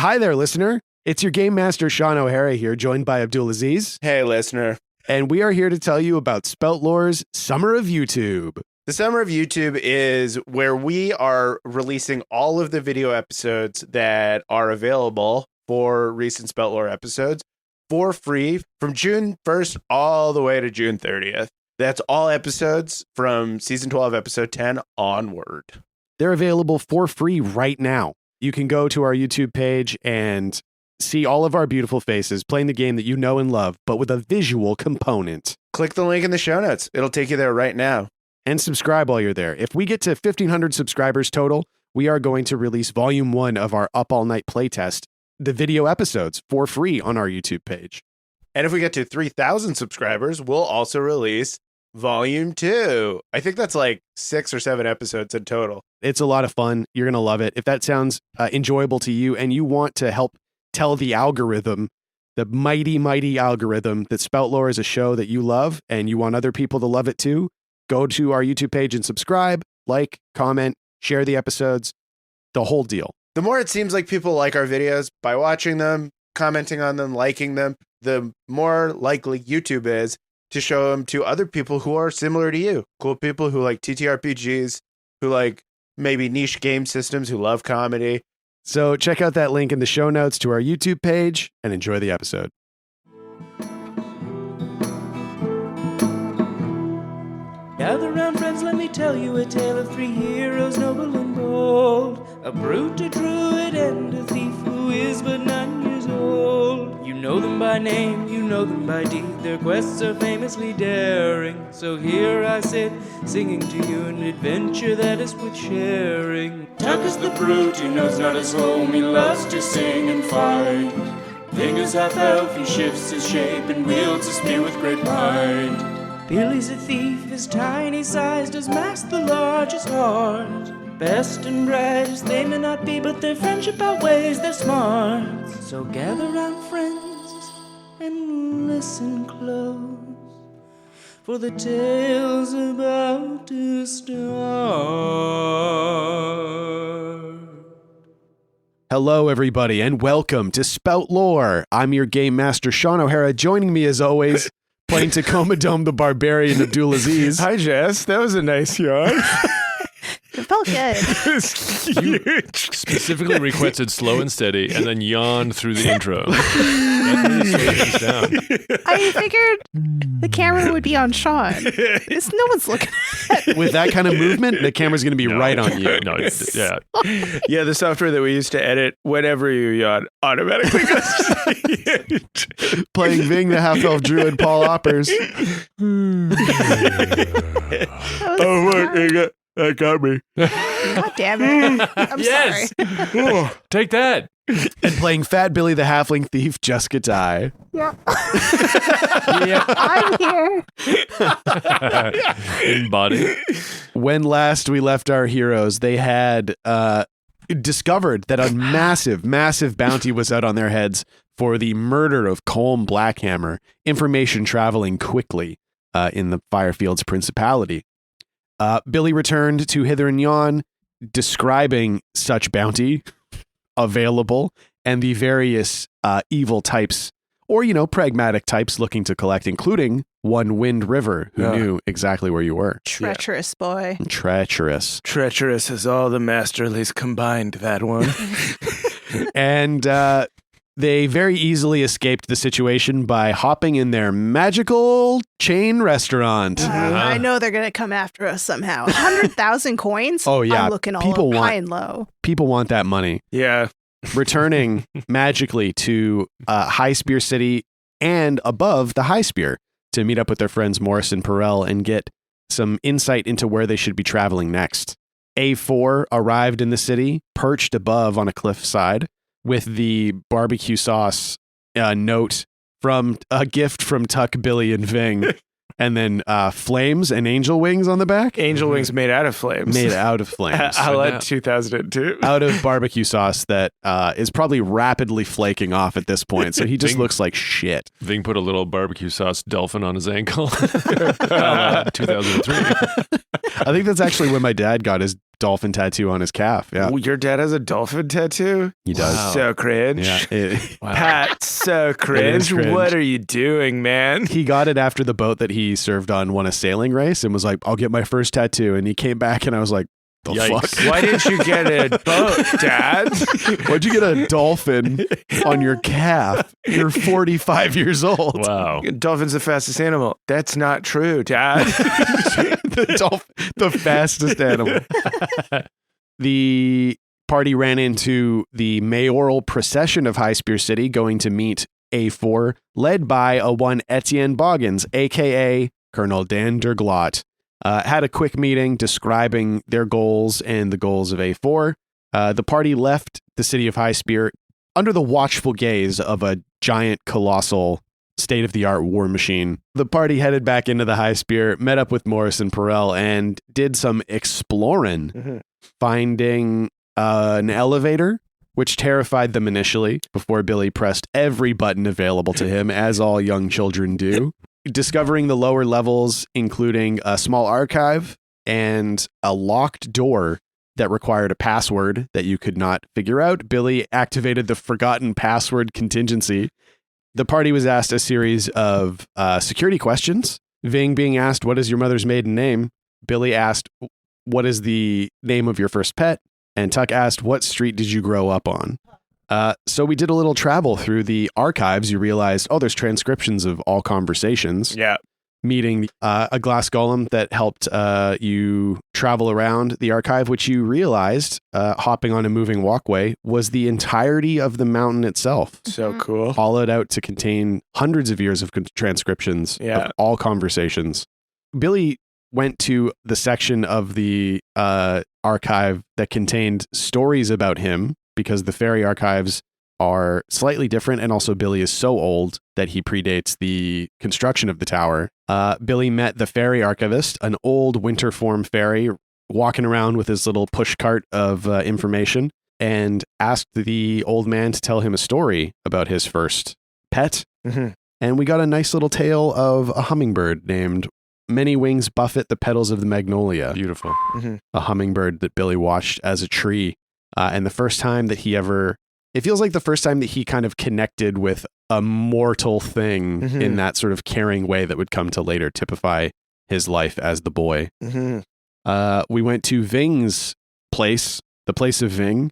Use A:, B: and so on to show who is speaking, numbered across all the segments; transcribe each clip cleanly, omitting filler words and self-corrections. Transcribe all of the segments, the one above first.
A: Hi there, listener. It's your Game Master, Shawn O'Hara here, joined by Abdul Aziz.
B: Hey, listener.
A: And we are here to tell you about Spout Lore's Summer of YouTube.
B: The Summer of YouTube is where we are releasing all of the video episodes that are available for recent Spout Lore episodes for free from June 1st all the way to June 30th. That's all episodes from Season 12, Episode 10 onward.
A: They're available for free right now. You can go to our YouTube page and see all of our beautiful faces playing the game that you know and love, but with a visual component.
B: Click the link in the show notes. It'll take you there right now.
A: And subscribe while you're there. If we get to 1,500 subscribers total, we are going to release Volume 1 of our Up All Night playtest, the video episodes, for free on our YouTube page.
B: And if we get to 3,000 subscribers, we'll also release Volume 2. I think that's like 6 or 7 episodes in total.
A: It's a lot of fun. You're going to love it. If that sounds enjoyable to you and you want to help tell the algorithm, the mighty, mighty algorithm, that Spout Lore is a show that you love and you want other people to love it too, go to our YouTube page and subscribe, like, comment, share the episodes, the whole deal.
B: The more it seems like people like our videos by watching them, commenting on them, liking them, the more likely YouTube is to show them to other people who are similar to you. Cool people who like TTRPGs, who like maybe niche game systems, who love comedy.
A: So check out that link in the show notes to our YouTube page and enjoy the episode.
C: Gather round, friends, let me tell you a tale of 3 heroes, noble and bold. A brute, a druid, and a thief who is but 9 years old. You know them by name, you know them by deed. Their quests are famously daring. So here I sit, singing to you an adventure that is worth sharing. Tuck is the brute, he knows not his home, he loves to sing and fight. Fingers half elf, he shifts his shape and wields a spear with great might. Billy's a thief, his tiny size does mask the largest heart. Best and brightest they may not be, but their friendship outweighs their smarts. So gather round, friends, and listen close, for the tale's about to start.
A: Hello, everybody, and welcome to Spout Lore. I'm your Game Master, Shawn O'Hara. Joining me, as always, playing Tacoma Dome the Barbarian, Abdul Aziz.
B: Hi, Jess. That was a nice yawn.
D: It felt good.
E: You specifically requested slow and steady and then yawned through the intro. That really slowed things down.
D: I figured the camera would be on Shawn. No one's looking at me.
A: With that kind of movement, the camera's going to be right on you.
E: No, yeah.
B: Yeah, the software that we used to edit whenever you yawn automatically goes to
A: Playing Ving, the half-elf druid, Paul Oppers.
B: Oh, look, that got me.
D: God damn it. I'm
E: Yes.
D: sorry.
E: Take that.
A: And playing Fat Billy, the halfling thief, Jessica Ty.
D: Yeah.
E: Yeah.
D: I'm here.
E: In body.
A: When last we left our heroes, they had discovered that a massive, massive bounty was out on their heads for the murder of Colm Blackhammer, information traveling quickly in the Firefields Principality. Billy returned to Hither and Yon, describing such bounty available and the various evil types, or, pragmatic types looking to collect, including one Wind River, who knew exactly where you were.
D: Treacherous boy.
A: Treacherous.
B: Treacherous as all the Masterlies combined, that one.
A: And they very easily escaped the situation by hopping in their magical chain restaurant.
D: I know they're going to come after us somehow. 100,000 coins?
A: Oh, yeah.
D: I'm looking all over high and low.
A: People want that money.
B: Yeah.
A: Returning magically to High Spear City and above the High Spear to meet up with their friends Morris and Perel and get some insight into where they should be traveling next. A4 arrived in the city, perched above on a cliffside, with the barbecue sauce note from a gift from Tuck, Billy, and Ving. And then flames and angel wings on the back.
B: Angel wings made out of flames.
A: Made out of flames.
B: I'll add 2002.
A: Out of barbecue sauce that is probably rapidly flaking off at this point. So he just looks like shit.
E: Ving put a little barbecue sauce dolphin on his ankle. 2003.
A: I think that's actually when my dad got his dolphin tattoo on his calf. Yeah,
B: Ooh, your dad has a dolphin tattoo?
A: he does.
E: Wow.
B: So cringe.
A: Yeah,
E: Wow.
B: Pat, so cringe.
A: cringe.
B: What are you doing, man?
A: he got it after the boat that he served on won a sailing race and was like, I'll get my first tattoo. And he came back and I was like, the
E: Yikes.
A: fuck?
B: Why didn't you get a boat, Dad?
A: Why'd you get a dolphin on your calf? You're 45 years old.
E: Wow.
B: Dolphin's the fastest animal. That's not true, Dad.
A: The fastest animal. The party ran into the mayoral procession of High Spear City going to meet A4, led by a one Etienne Boggins, a.k.a. Colonel Dan Derglot. Had a quick meeting describing their goals and the goals of A4. The party left the city of High Spear under the watchful gaze of a giant, colossal, state-of-the-art war machine. The party headed back into the High Spear, met up with Morris and Perel, and did some exploring, finding an elevator, which terrified them initially before Billy pressed every button available to him, as all young children do. Discovering the lower levels, including a small archive and a locked door that required a password that you could not figure out, Billy activated the forgotten password contingency. The party was asked a series of security questions. Ving being asked, what is your mother's maiden name? Billy asked, what is the name of your first pet? And Tuck asked, what street did you grow up on? So we did a little travel through the archives. You realized, there's transcriptions of all conversations.
B: Yeah.
A: Meeting a glass golem that helped you travel around the archive, which you realized, hopping on a moving walkway, was the entirety of the mountain itself.
B: So cool.
A: Hollowed out to contain hundreds of years of transcriptions
B: Yeah.
A: of all conversations. Billy went to the section of the archive that contained stories about him, because the fairy archives are slightly different, and also Billy is so old that he predates the construction of the tower. Billy met the fairy archivist, an old winter form fairy walking around with his little push cart of information, and asked the old man to tell him a story about his first pet. And we got a nice little tale of a hummingbird named Many Wings Buffet the Petals of the Magnolia.
E: Beautiful.
A: A hummingbird that Billy watched as a tree. And the first time that it feels like the first time that he kind of connected with a mortal thing in that sort of caring way that would come to later typify his life as the boy. We went to Ving's place, the place of Ving,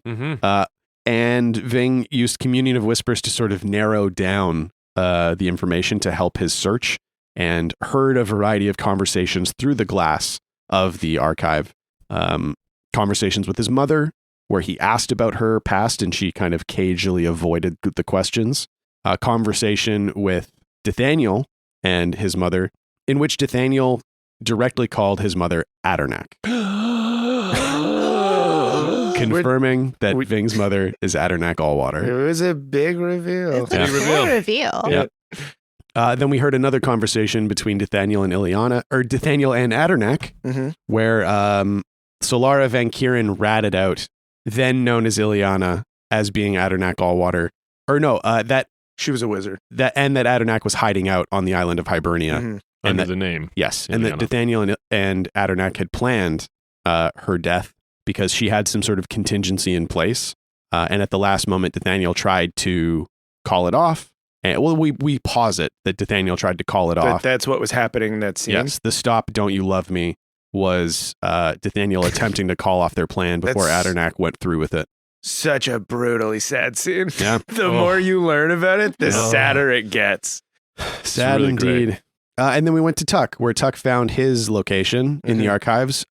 A: and Ving used Communion of Whispers to sort of narrow down the information to help his search, and heard a variety of conversations through the glass of the archive. Conversations with his mother, where he asked about her past and she kind of cagily avoided the questions. A conversation with Nathaniel and his mother, in which Nathaniel directly called his mother Addernack, confirming that Ving's mother is Addernack Allwater.
B: It was a big reveal.
D: It's a full reveal.
A: Yep. Then we heard another conversation between Nathaniel and Ileana, or Nathaniel and Addernack, where Solara Van Kieran ratted out, then known as Ileana, as being Addernack Allwater. Or no, that
B: She was a wizard.
A: that Addernack was hiding out on the island of Hibernia. And
E: Under
A: that-
E: the name.
A: Yes, and that
E: Ileana.
A: Nathaniel and Addernack had planned her death because she had some sort of contingency in place. And at the last moment, Nathaniel tried to call it off. And we posit that Nathaniel tried to call it
B: But
A: off.
B: that's what was happening in that scene.
A: Yes, the stop, don't you love me, was Nathaniel attempting to call off their plan before
B: That's-
A: Addernack went through with it.
B: Such a brutally sad scene.
A: Yeah.
B: The more you learn about it, the
E: Oh.
B: sadder it gets.
A: Sad
E: really
A: indeed. And then we went to Tuck, where Tuck found his location in the archives.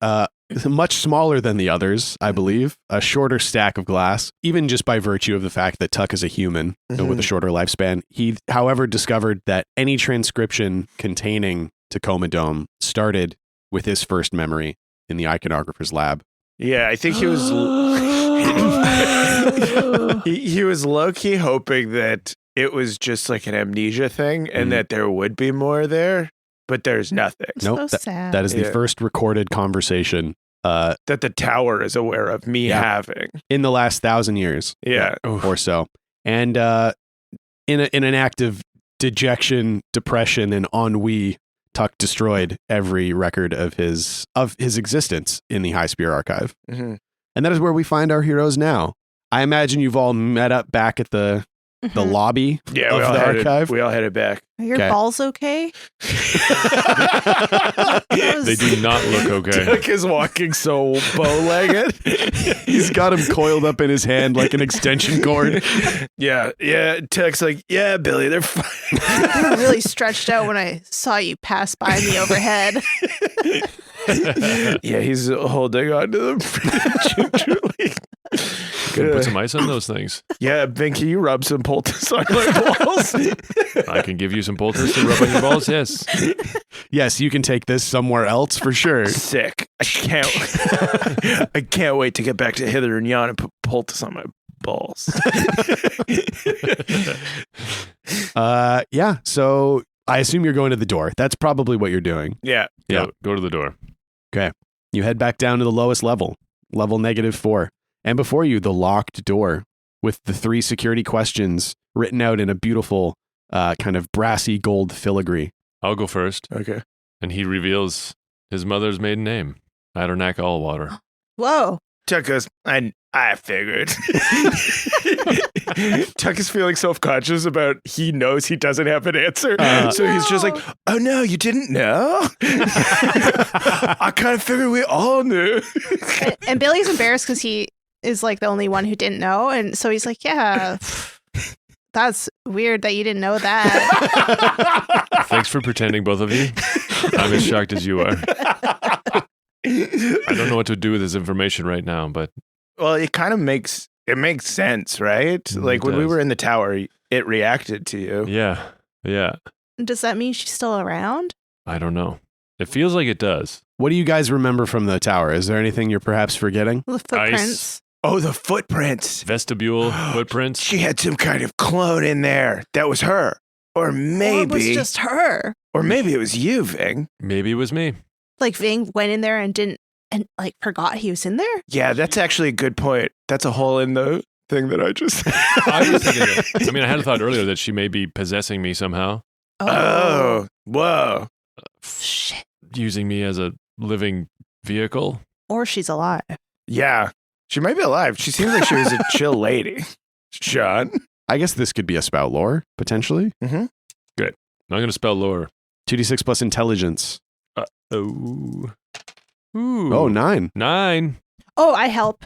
A: Much smaller than the others, I believe. A shorter stack of glass, even just by virtue of the fact that Tuck is a human with a shorter lifespan. He, however, discovered that any transcription containing Tacoma Dome started with his first memory in the iconographer's lab.
B: Yeah, I think he was he was low-key hoping that it was just like an amnesia thing and that there would be more there, but there's nothing.
A: Nope,
D: So sad.
A: that is the
B: Yeah.
A: first recorded conversation
B: That the tower is aware of me having.
A: in the last 1,000 years.
B: Yeah.
A: Or so. And in an act of dejection, depression, and ennui, Tuck destroyed every record of his existence in the High Spear archive.
B: Mm-hmm.
A: And that is where we find our heroes now. I imagine you've all met up back at the lobby
B: Yeah,
A: of
B: we all
A: the
B: headed,
A: archive.
B: we all headed back.
D: Are your
A: Okay.
D: balls okay?
E: They do not look okay.
B: Tuck is walking so bow-legged.
A: He's got him coiled up in his hand like an extension cord.
B: Yeah. Tuck's like, yeah, Billy, they're fine.
D: You were really stretched out when I saw you pass by me overhead.
B: Yeah, he's holding on to them gingerly.
E: Can put some ice on those things.
B: Yeah, Ben, can you rub some poultice on my balls?
E: I can give you some poultice to rub on your balls. Yes.
A: Yes, you can take this somewhere else for sure.
B: Sick. I can't wait to get back to Hither and Yon and put poultice on my balls.
A: Yeah, so I assume you're going to the door. That's probably what you're doing.
B: Yeah.
A: Yeah.
E: Go to the door.
A: You head back down to the lowest level, level -4. And before you, the locked door with the 3 security questions written out in a beautiful kind of brassy gold filigree.
E: I'll go first.
B: Okay.
E: And he reveals his mother's maiden name, Addernack Allwater.
D: Whoa.
B: Tuck goes, I figured. Tuck is feeling self-conscious about he knows he doesn't have an answer. So he's just like, oh no, you didn't know? I kind of figured we all knew.
D: And Billy's embarrassed because he is like the only one who didn't know. And so he's like, yeah, that's weird that you didn't know that.
E: Thanks for pretending, both of you. I'm as shocked as you are. I don't know what to do with this information right now, but
B: Well, it kind of makes sense, right? Like when we
E: does.
B: were in the tower, it reacted to you.
E: yeah.
D: Does that mean she's still around?
E: I don't know. It feels like it does.
A: What do you guys remember from the tower? Is there anything you're perhaps forgetting?
D: The footprints.
B: Oh, the footprints.
E: Vestibule footprints.
B: She had some kind of clone in there. That was her. Or
D: Or it was
B: maybe
D: just her.
B: it was you, Ving.
E: Maybe it was me.
D: Like Ving went in there and didn't, and like forgot he was in there.
B: Yeah, that's actually a good point. That's a hole in the thing that I just
E: I was thinking that, I had a thought earlier that she may be possessing me somehow,
B: Oh, whoa.
D: Shit.
E: using me as a living vehicle.
D: Or she's alive.
B: Yeah. She might be alive. She seems like she was a chill lady. Sean?
A: I guess this could be a spout lore, potentially.
E: I'm going to spell lore.
A: 2d6 plus intelligence.
E: Ooh.
A: Oh, 9.
E: 9.
D: Oh, I help.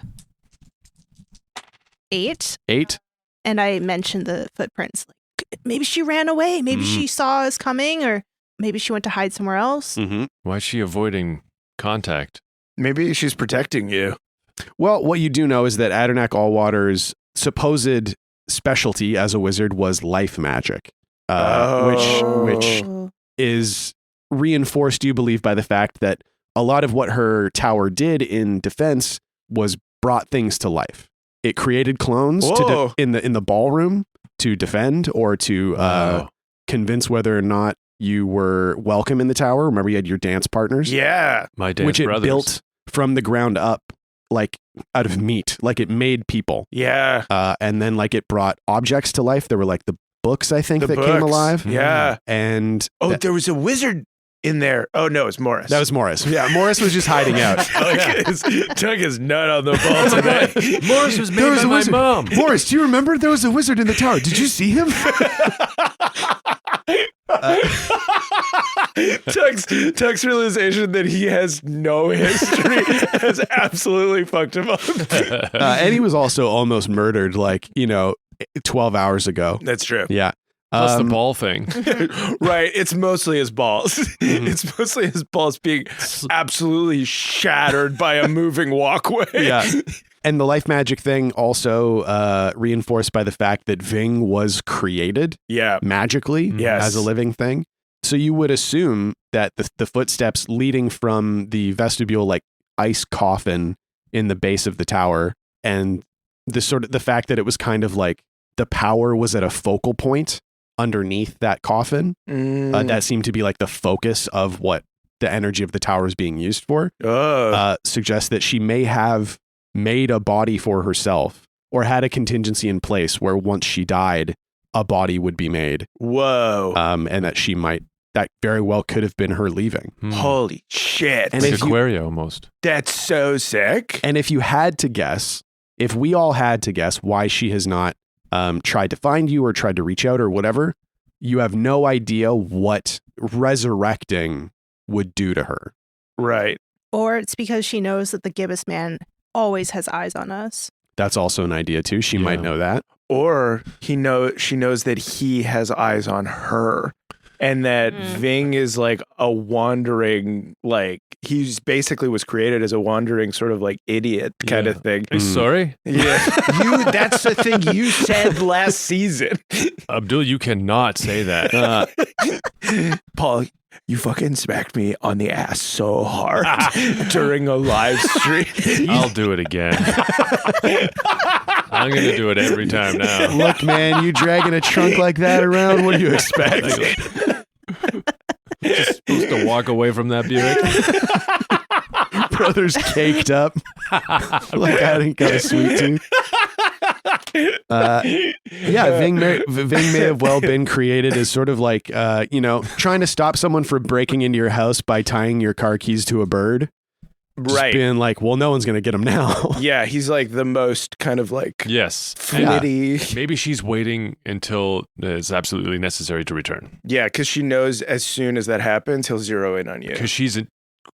D: 8.
A: 8.
D: And I mentioned the footprints. Like maybe she ran away. Maybe she saw us coming, or maybe she went to hide somewhere else.
A: Mm-hmm.
E: Why is she avoiding contact?
B: Maybe she's protecting you.
A: Well, what you do know is that Addernack Allwater's supposed specialty as a wizard was life magic, which
D: Oh.
A: is reinforced, you believe, by the fact that a lot of what her tower did in defense was brought things to life. It created clones
B: Whoa.
A: in the ballroom to defend or to convince whether or not you were welcome in the tower. Remember, you had your dance partners,
B: Yeah.
E: My dance
A: which it
E: brothers.
A: built from the ground up, like out of meat. Like it made people,
B: Yeah.
A: and then like it brought objects to life. There were like the books, I think,
B: The
A: that came
B: books.
A: alive.
B: Yeah.
A: And
B: Oh,
A: that,
B: there was a wizard in there. Oh, no, it's Morris.
A: that was Morris. Yeah, Morris was just hiding out.
B: Tuck is nut on the ball today.
E: Morris was made
A: There was
E: by
A: a
E: my
A: wizard.
E: mom.
A: Morris, do you remember there was a wizard in the tower? Did you see him?
B: Tuck's realization that he has no history has absolutely fucked him up.
A: And he was also almost murdered, 12 hours ago.
B: That's true.
A: Yeah.
E: Plus the ball thing.
B: Right. It's mostly his balls.
A: Mhm.
B: It's mostly his balls being absolutely shattered by a moving walkway.
A: Yeah. And the life magic thing also reinforced by the fact that Ving was created
B: Yeah.
A: magically
B: Yes.
A: as a living thing. So you would assume that the footsteps leading from the vestibule, like ice coffin in the base of the tower, and the fact that it was kind of like the power was at a focal point underneath that coffin, that seemed to be like the focus of what the energy of the tower is being used for, suggests that she may have made a body for herself or had a contingency in place where once she died, a body would be made,
B: Whoa.
A: and that she might that very well could have been her leaving.
B: Holy shit.
A: And
E: Like
A: if you-
E: Aquario almost.
B: That's so sick.
A: And if you had to guess, if we all had to guess why she has not tried to find you or tried to reach out or whatever, you have no idea what resurrecting would do to her.
B: Right.
D: Or it's because she knows that the gibbous man always has eyes on us.
A: That's also an idea too. She might know that.
B: Or she knows that he has eyes on her. And that Ving is like a wandering, like he's basically was created as a wandering sort of like idiot kind of thing.
E: Hey, sorry?
B: Yeah. That's the thing you said last season.
E: Abdul, you cannot say that.
B: Paul, you fucking smacked me on the ass so hard during a live stream.
E: I'll do it again. I'm going to do it every time now.
A: Look, man, you dragging a trunk like that around? What do you expect?
E: Just supposed to walk away from that Buick.
A: Brother's caked up. Like I didn't got a sweet tooth. Ving may have well been created as sort of like, trying to stop someone from breaking into your house by tying your car keys to a bird. Just
B: Right.
A: being like, well, no one's going to get him now.
B: Yeah, he's like the most kind of like
E: Yes.
B: fluidity.
E: Maybe she's waiting until it's absolutely necessary to return.
B: Yeah, because she knows as soon as that happens, he'll zero in on you.
E: Because she's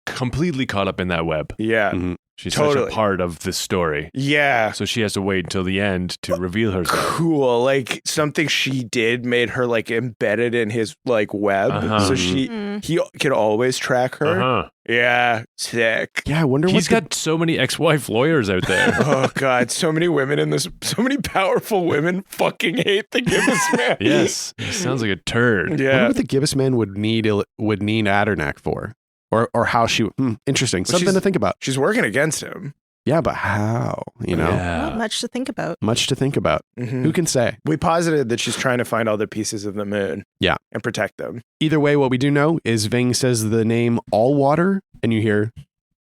E: completely caught up in that web.
B: Yeah.
A: Mhm.
E: She's such
B: Totally.
E: a part of the story.
B: Yeah.
E: So she has to wait until the end to reveal herself.
B: Cool. Like something she did made her like embedded in his like web.
E: Uh-huh.
B: So
D: Mm.
B: he can always track her.
E: Uh-huh.
B: Yeah. Sick.
A: Yeah, I wonder
E: He's
A: what
E: got so many ex-wife lawyers out there.
B: Oh God. So many women in this, so many powerful women fucking hate the gibbous man.
E: Yes. He sounds like a turd.
A: I wonder
B: Yeah.
A: what the gibbous man would need Addernack for. Or how she interesting.
B: Well,
A: Something
B: she's-
A: to think about.
B: She's working against him.
A: Yeah, but how?
D: Not
E: Yeah.
D: much to think about.
A: Much to think about.
B: Mhm.
A: Who can say?
B: We posited that she's trying to find all the pieces of the moon.
A: Yeah.
B: And protect them.
A: Either way, what we do know is Ving says the name Allwater, and you hear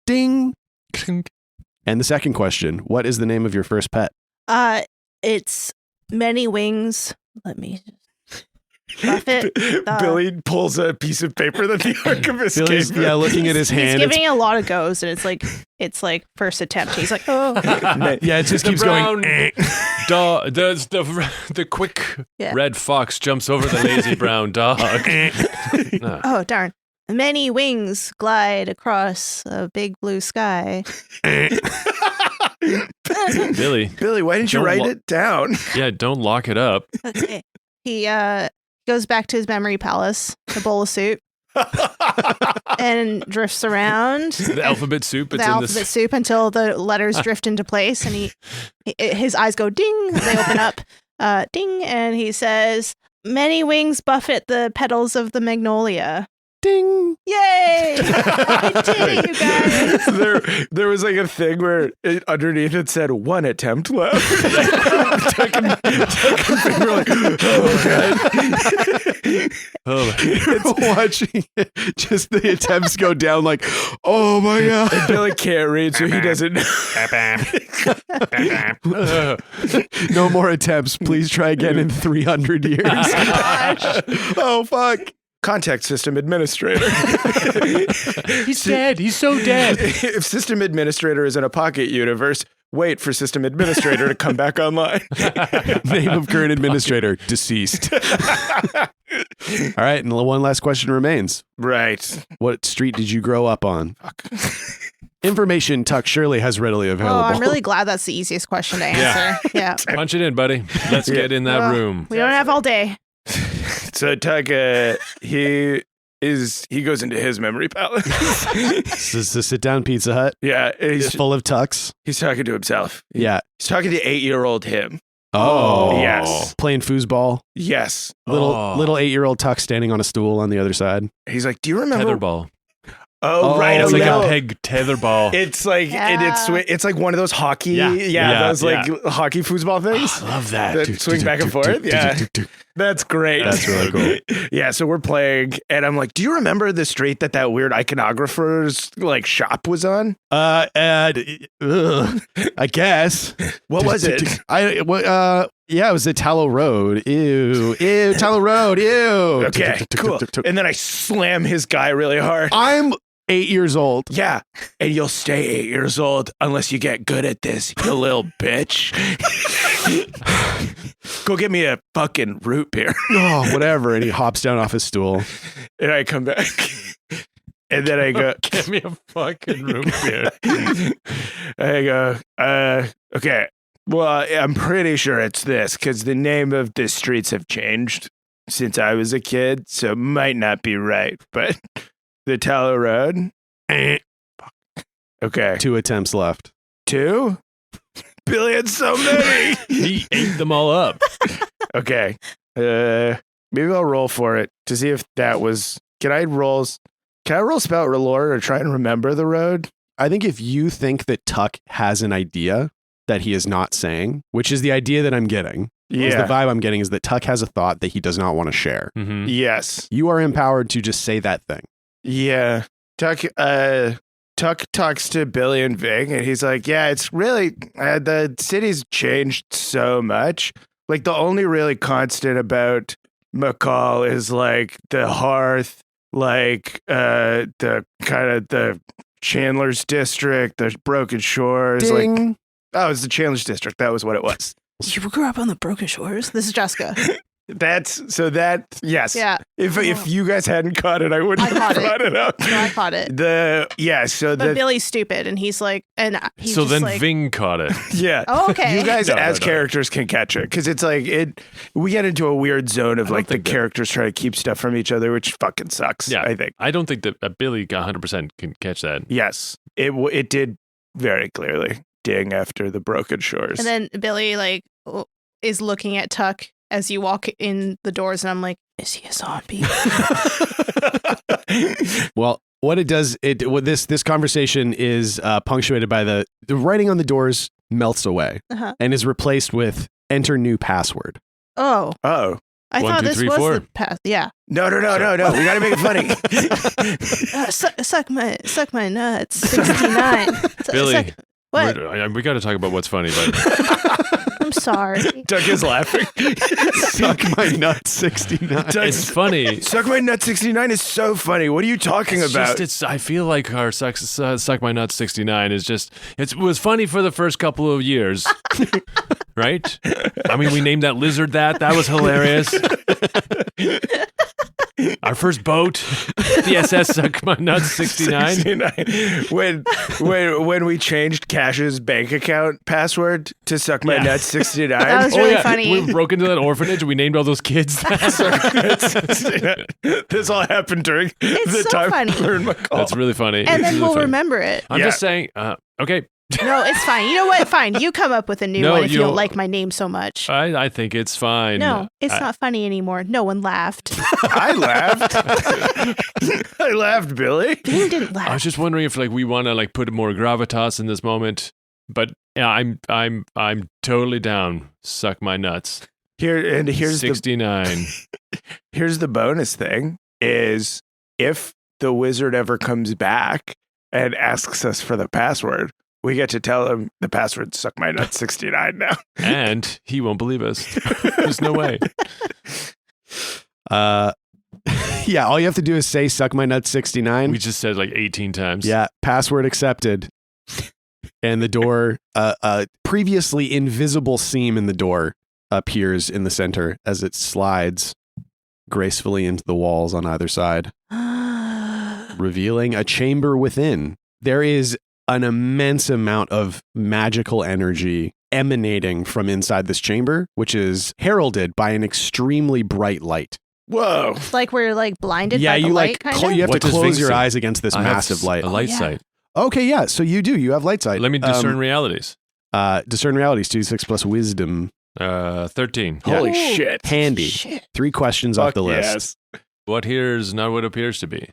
A: ding. And the second question, what is the name of your first pet?
D: It's many wings. Let me Buffett.
B: Billy pulls a piece of paper that the archivist
A: Billy's
B: gave him.
A: looking at his
D: He's
A: hand.
D: giving it a lot of goes, and it's like first attempt. He's like, oh,
A: Yeah, it just
E: The
A: keeps
E: brown
A: going. "Eh."
E: dog. The quick
D: Yeah.
E: red fox jumps over the lazy brown dog. Ah.
D: oh, darn. Many wings glide across a big blue sky.
E: Billy,
B: Billy, why didn't you
E: Don't
B: write
E: lo-
B: it down?
E: yeah, don't lock it up.
D: Okay. He goes back to his memory palace, the bowl of soup, and drifts around
E: The alphabet soup.
D: the
E: It's in
D: alphabet
E: this.
D: soup until the letters drift into place, and his eyes go ding. They open up, ding, and he says, "Many wings buffet the petals of the magnolia."
A: Ding.
D: Yay! I did it, you guys.
B: there was like a thing where underneath it said 1 attempt left. Tuck and finger like,
E: Oh,
A: Watching it, just the attempts go down like, oh my God.
B: Billy can't read, so he doesn't know.
A: No more attempts. Please try again in 300 years. Oh, fuck.
B: Contact system administrator.
E: he's dead. He's so dead.
B: If system administrator is in a pocket universe, wait for system administrator to come back online.
A: Name of current administrator, deceased. All right, and one last question remains.
B: Right.
A: What street did you grow up on? Information Tuck surely has readily available.
D: Oh, I'm really glad that's the easiest question to answer. Yeah.
E: Punch it in, buddy. Let's get in that
D: Well,
E: room.
D: We don't have all day.
B: So Tuck, he goes into his memory palace.
A: This is a sit-down Pizza Hut.
B: Yeah,
A: It's full of tucks.
B: he's talking to himself.
A: Yeah.
B: He's talking to 8-year-old him.
A: Oh.
B: Yes.
A: Playing foosball.
B: Yes.
A: Little
E: Oh.
A: 8-year-old Tuck standing on a stool on the other side.
B: He's like, do you remember?
E: Tetherball.
B: Oh, right.
A: Oh,
E: It's like
A: yeah.
E: a peg tetherball.
B: It's like it's like one of those hockey,
E: Yeah.
B: those like hockey foosball things.
A: I love that.
B: That swing back and forth. Yeah. That's great.
A: That's really cool.
B: Yeah, so we're playing, and I'm like, do you remember the street that weird iconographer's like shop was on?
A: I guess.
B: What was it?
A: Yeah, it was at Tallow Road. Ew, Tallow Road. Ew.
B: Okay, cool. And then I slam his guy really hard.
A: I'm 8 years old.
B: Yeah, and you'll stay 8 years old unless you get good at this, you little bitch. Go get me a fucking root beer.
A: Oh, whatever. And he hops down off his stool.
B: And I come back. And then I go,
E: Give me a fucking root beer.
B: I go, okay. Well, I'm pretty sure it's this because the name of the streets have changed since I was a kid, so it might not be right. But the Tallow Road. Okay.
A: 2 attempts left.
B: 2? Billy had so many.
E: He ate them all up.
B: Okay. Maybe I'll roll for it to see if that was. Can I roll Spout Lore or try and remember the road?
A: I think if you think that Tuck has an idea that he is not saying, which is the idea that I'm getting, is the vibe I'm getting is that Tuck has a thought that he does not want to share.
E: Mm-hmm.
B: Yes.
A: You are empowered to just say that thing.
B: Yeah. Tuck talks to Billy and Ving, and he's like, yeah, it's really, the city's changed so much. Like, the only really constant about McCall is, like, the hearth, like, the kind of the Chandler's district, the Broken Shores.
A: Ding.
B: Like, oh, it's the Chandler's district. That was what it was.
D: You grew up on the Broken Shores. This is Jessica.
B: Yes.
D: Yeah.
B: If you guys hadn't caught it, I wouldn't have brought it up.
D: No, I caught it.
B: But
D: Billy's stupid, and he's like, and he's
E: So
D: just
E: then
D: like,
E: Ving caught it.
B: Yeah.
D: Oh, okay.
B: You guys
E: No,
B: as
E: no.
B: characters can catch it because it's like we get into a weird zone of
E: I don't
B: like the
E: think that-
B: characters trying to keep stuff from each other, which fucking sucks.
E: Yeah.
B: I think.
E: I don't think that Billy 100% can catch that.
B: Yes, it did very clearly ding after the Broken Shores.
D: and then Billy like is looking at Tuck as you walk in the doors, and I'm like, is he a zombie?
A: Well, what it does, this conversation is punctuated by the writing on the doors melts away and is replaced with enter new password.
D: Oh,
B: Oh.
D: I
E: 1,
D: thought
E: 2,
D: this
E: 3,
D: was
E: 4.
D: the past. Yeah.
B: No. We got to make it funny.
D: Suck my nuts. 69.
E: Billy,
D: what?
E: we got to talk about what's funny. But
D: I'm sorry.
B: Doug is laughing.
A: Suck my nut 69.
E: it's funny.
B: Suck My Nut 69 is so funny. What are you talking about?
E: I feel like our Suck My Nuts 69 is just, it was funny for the first couple of years. Right? I mean, we named that lizard that. That was hilarious. Our first boat, the SS Suck My Nuts 69.
B: When we changed Cash's bank account password to Suck My Nuts 69.
D: That was really funny.
E: We broke into that orphanage and we named all those kids that.
B: This all happened during the
D: so
B: time
D: funny.
B: we were in McCall.
E: That's really funny.
D: And
E: It's
D: then
E: really
D: we'll
E: funny.
D: remember it.
E: I'm just saying, okay.
D: No, it's fine. You know what? Fine. You come up with a new
E: No,
D: one if you
E: you
D: don't
E: don't-
D: like my name so much.
E: I think it's fine.
D: No, it's not funny anymore. No one laughed.
B: I laughed. I laughed, Billy.
D: Bing didn't laugh.
E: I was just wondering if like we want to like put more gravitas in this moment, but yeah, I'm totally down. Suck my nuts.
B: Here's
E: 69.
B: here's the bonus thing is if the wizard ever comes back and asks us for the password, we get to tell him the password Suck My Nut 69 now.
E: And he won't believe us. There's no way.
A: Yeah, all you have to do is say suck my nut 69.
E: We just said like 18 times.
A: Yeah, password accepted. And the door, previously invisible seam in the door appears in the center as it slides gracefully into the walls on either side, revealing a chamber within. There is an immense amount of magical energy emanating from inside this chamber, which is heralded by an extremely bright light.
B: Whoa.
D: It's like we're like blinded
A: Yeah,
D: by the
A: you
D: light,
A: like
D: kind of.
A: you have
E: What
A: to
E: does
A: close
E: Ving
A: your
E: see?
A: eyes against this
E: I have
A: massive light.
E: A light
D: yeah.
E: sight.
A: Okay, yeah, so you do. You have light sight.
E: Let me discern realities.
A: Discern realities, 2d6 plus wisdom.
E: 13.
A: Yeah.
B: Holy
D: Ooh.
B: shit.
A: Handy.
D: Shit.
A: 3 questions off the list.
B: Yes.
E: What here is not what appears to be.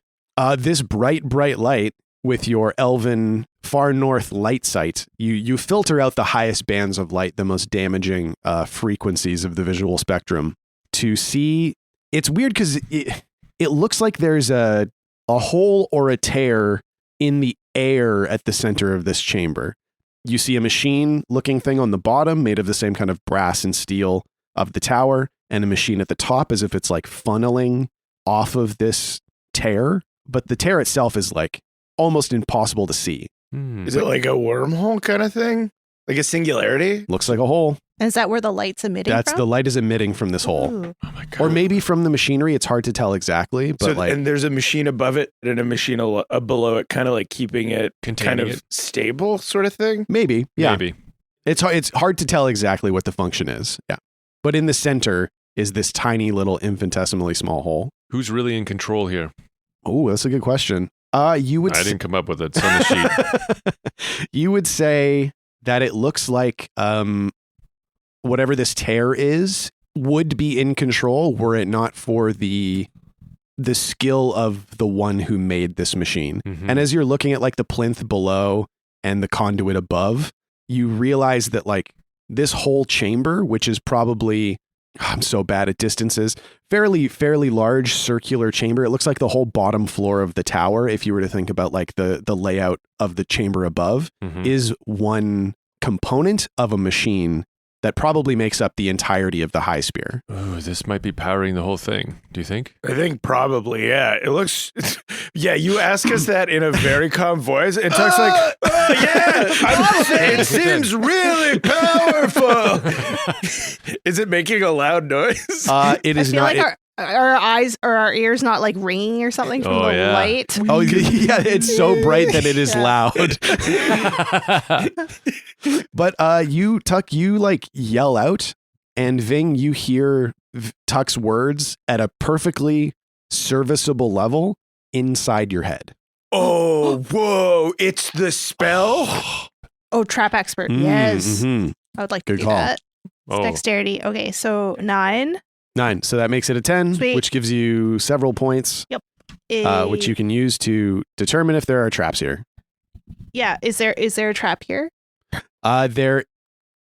A: This bright light with your elven far north light sight, you filter out the highest bands of light, the most damaging frequencies of the visual spectrum to see. It's weird because it looks like there's a hole or a tear in the air at the center of this chamber. You see a machine-looking thing on the bottom made of the same kind of brass and steel of the tower, and a machine at the top as if it's like funneling off of this tear. But the tear itself is like almost impossible to see.
B: Is it like a wormhole kind of thing? Like a singularity?
A: Looks like a hole.
D: And is that where the light's emitting
A: That's
D: from?
A: the light is emitting from this hole.
D: Ooh.
B: Oh my God.
A: Or maybe from the machinery. It's hard to tell exactly, but
B: So,
A: like
B: and there's a machine above it and a machine below it, kind of like keeping it
E: Containing
B: kind of
E: it.
B: stable sort of thing.
A: maybe. Yeah.
E: Maybe.
A: It's hard to tell exactly what the function is. Yeah. But in the center is this tiny little infinitesimally small hole.
E: Who's really in control here?
A: Oh, that's a good question. You would
E: I didn't come up with it. It's on the sheet.
A: you would say that it looks like whatever this tear is would be in control were it not for the skill of the one who made this machine.
E: Mhm.
A: And as you're looking at like the plinth below and the conduit above, you realize that like this whole chamber, which is probably, I'm so bad at distances, fairly large circular chamber. It looks like the whole bottom floor of the tower, if you were to think about like the layout of the chamber above,
E: Mhm.
A: is one component of a machine that probably makes up the entirety of the high spear.
E: Ooh, this might be powering the whole thing. Do you think?
B: I think probably, yeah. It looks, yeah, you ask us that in a very calm voice, and Tuck's like, oh, yeah, it seems really powerful. Is it making a loud noise?
A: It
D: I
A: is
D: feel
A: not.
D: like our eyes or our ears not like ringing or something from
E: Oh,
D: the
E: yeah.
D: light.
A: oh yeah, it's so bright that it is
D: Yeah.
A: loud. But Tuck, you like yell out, and Ving, you hear Tuck's words at a perfectly serviceable level inside your head.
B: Oh, whoa, it's the spell?
D: Oh, trap expert. Yes.
A: Mhm.
D: I would like to
A: Good
D: do
A: call.
D: that. It's
E: Oh.
D: dexterity. Okay, so 9.
A: 9. So that makes it a 10,
D: Sweet.
A: which gives you several points, which you can use to determine if there are traps here.
D: Yeah, is there a trap here?
A: There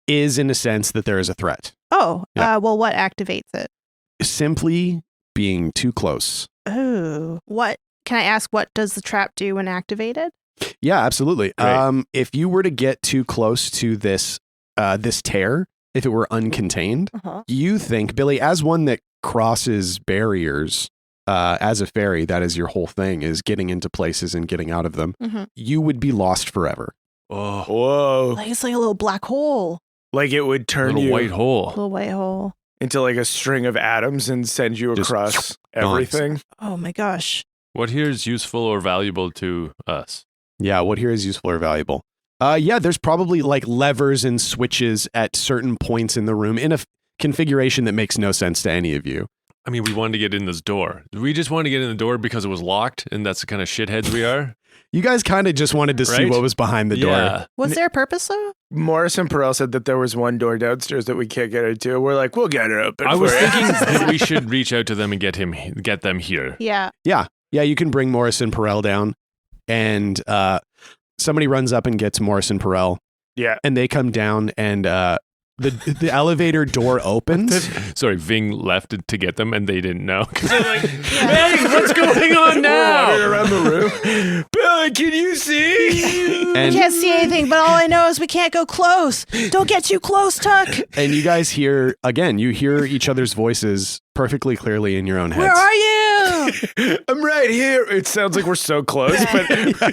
A: is, in a sense, that there is a threat.
D: Oh,
A: Yeah.
D: well, what activates it?
A: Simply being too close.
D: Oh, what? Can I ask what does the trap do when activated?
A: Yeah, absolutely.
E: Great.
A: If you were to get too close to this tear, if it were uncontained,
D: Uh-huh.
A: you think, Billy, as one that crosses barriers, as a fairy, that is your whole thing, is getting into places and getting out of them,
D: Mhm.
A: you would be lost forever.
E: Oh,
B: Whoa.
D: Like it's like a little black hole,
B: Like it would turn
E: little
B: you
E: white hole.
D: little white hole.
B: into like a string of atoms and send you
A: Just
B: across
A: gone.
B: everything.
D: Oh my gosh.
E: What here is useful or valuable to us?
A: Yeah, what here is useful or valuable? Yeah, there's probably like levers and switches at certain points in the room in a configuration that makes no sense to any of you.
E: I mean, we wanted to get in this door. We just wanted to get in the door because it was locked, and that's the kind of shitheads we are.
A: You guys kind of just wanted to see
E: Right?
A: what was behind the door.
E: Yeah.
D: Was there a purpose though?
B: Morris and Perel said that there was one door downstairs that we can't get into. We're like, we'll get it open.
E: I was
B: for you.
E: thinking that we should reach out to them and get them here.
D: Yeah.
A: Yeah, you can bring Morris and Perel down, and somebody runs up and gets Morris and Perel,
B: Yeah.
A: and they come down, and the elevator door opens.
E: Sorry, Ving left to get them, and they didn't know. 'Cause they're like, hey, what's going on
B: We're wandering
E: now?
B: around the room. Billy, can you see?
A: And-
D: We can't see anything, but all I know is we can't go close. Don't get too close, Tuck.
A: And you guys hear, again, you hear each other's voices perfectly clearly in your own heads.
D: Where are you?
B: I'm right here. It sounds like we're so close, but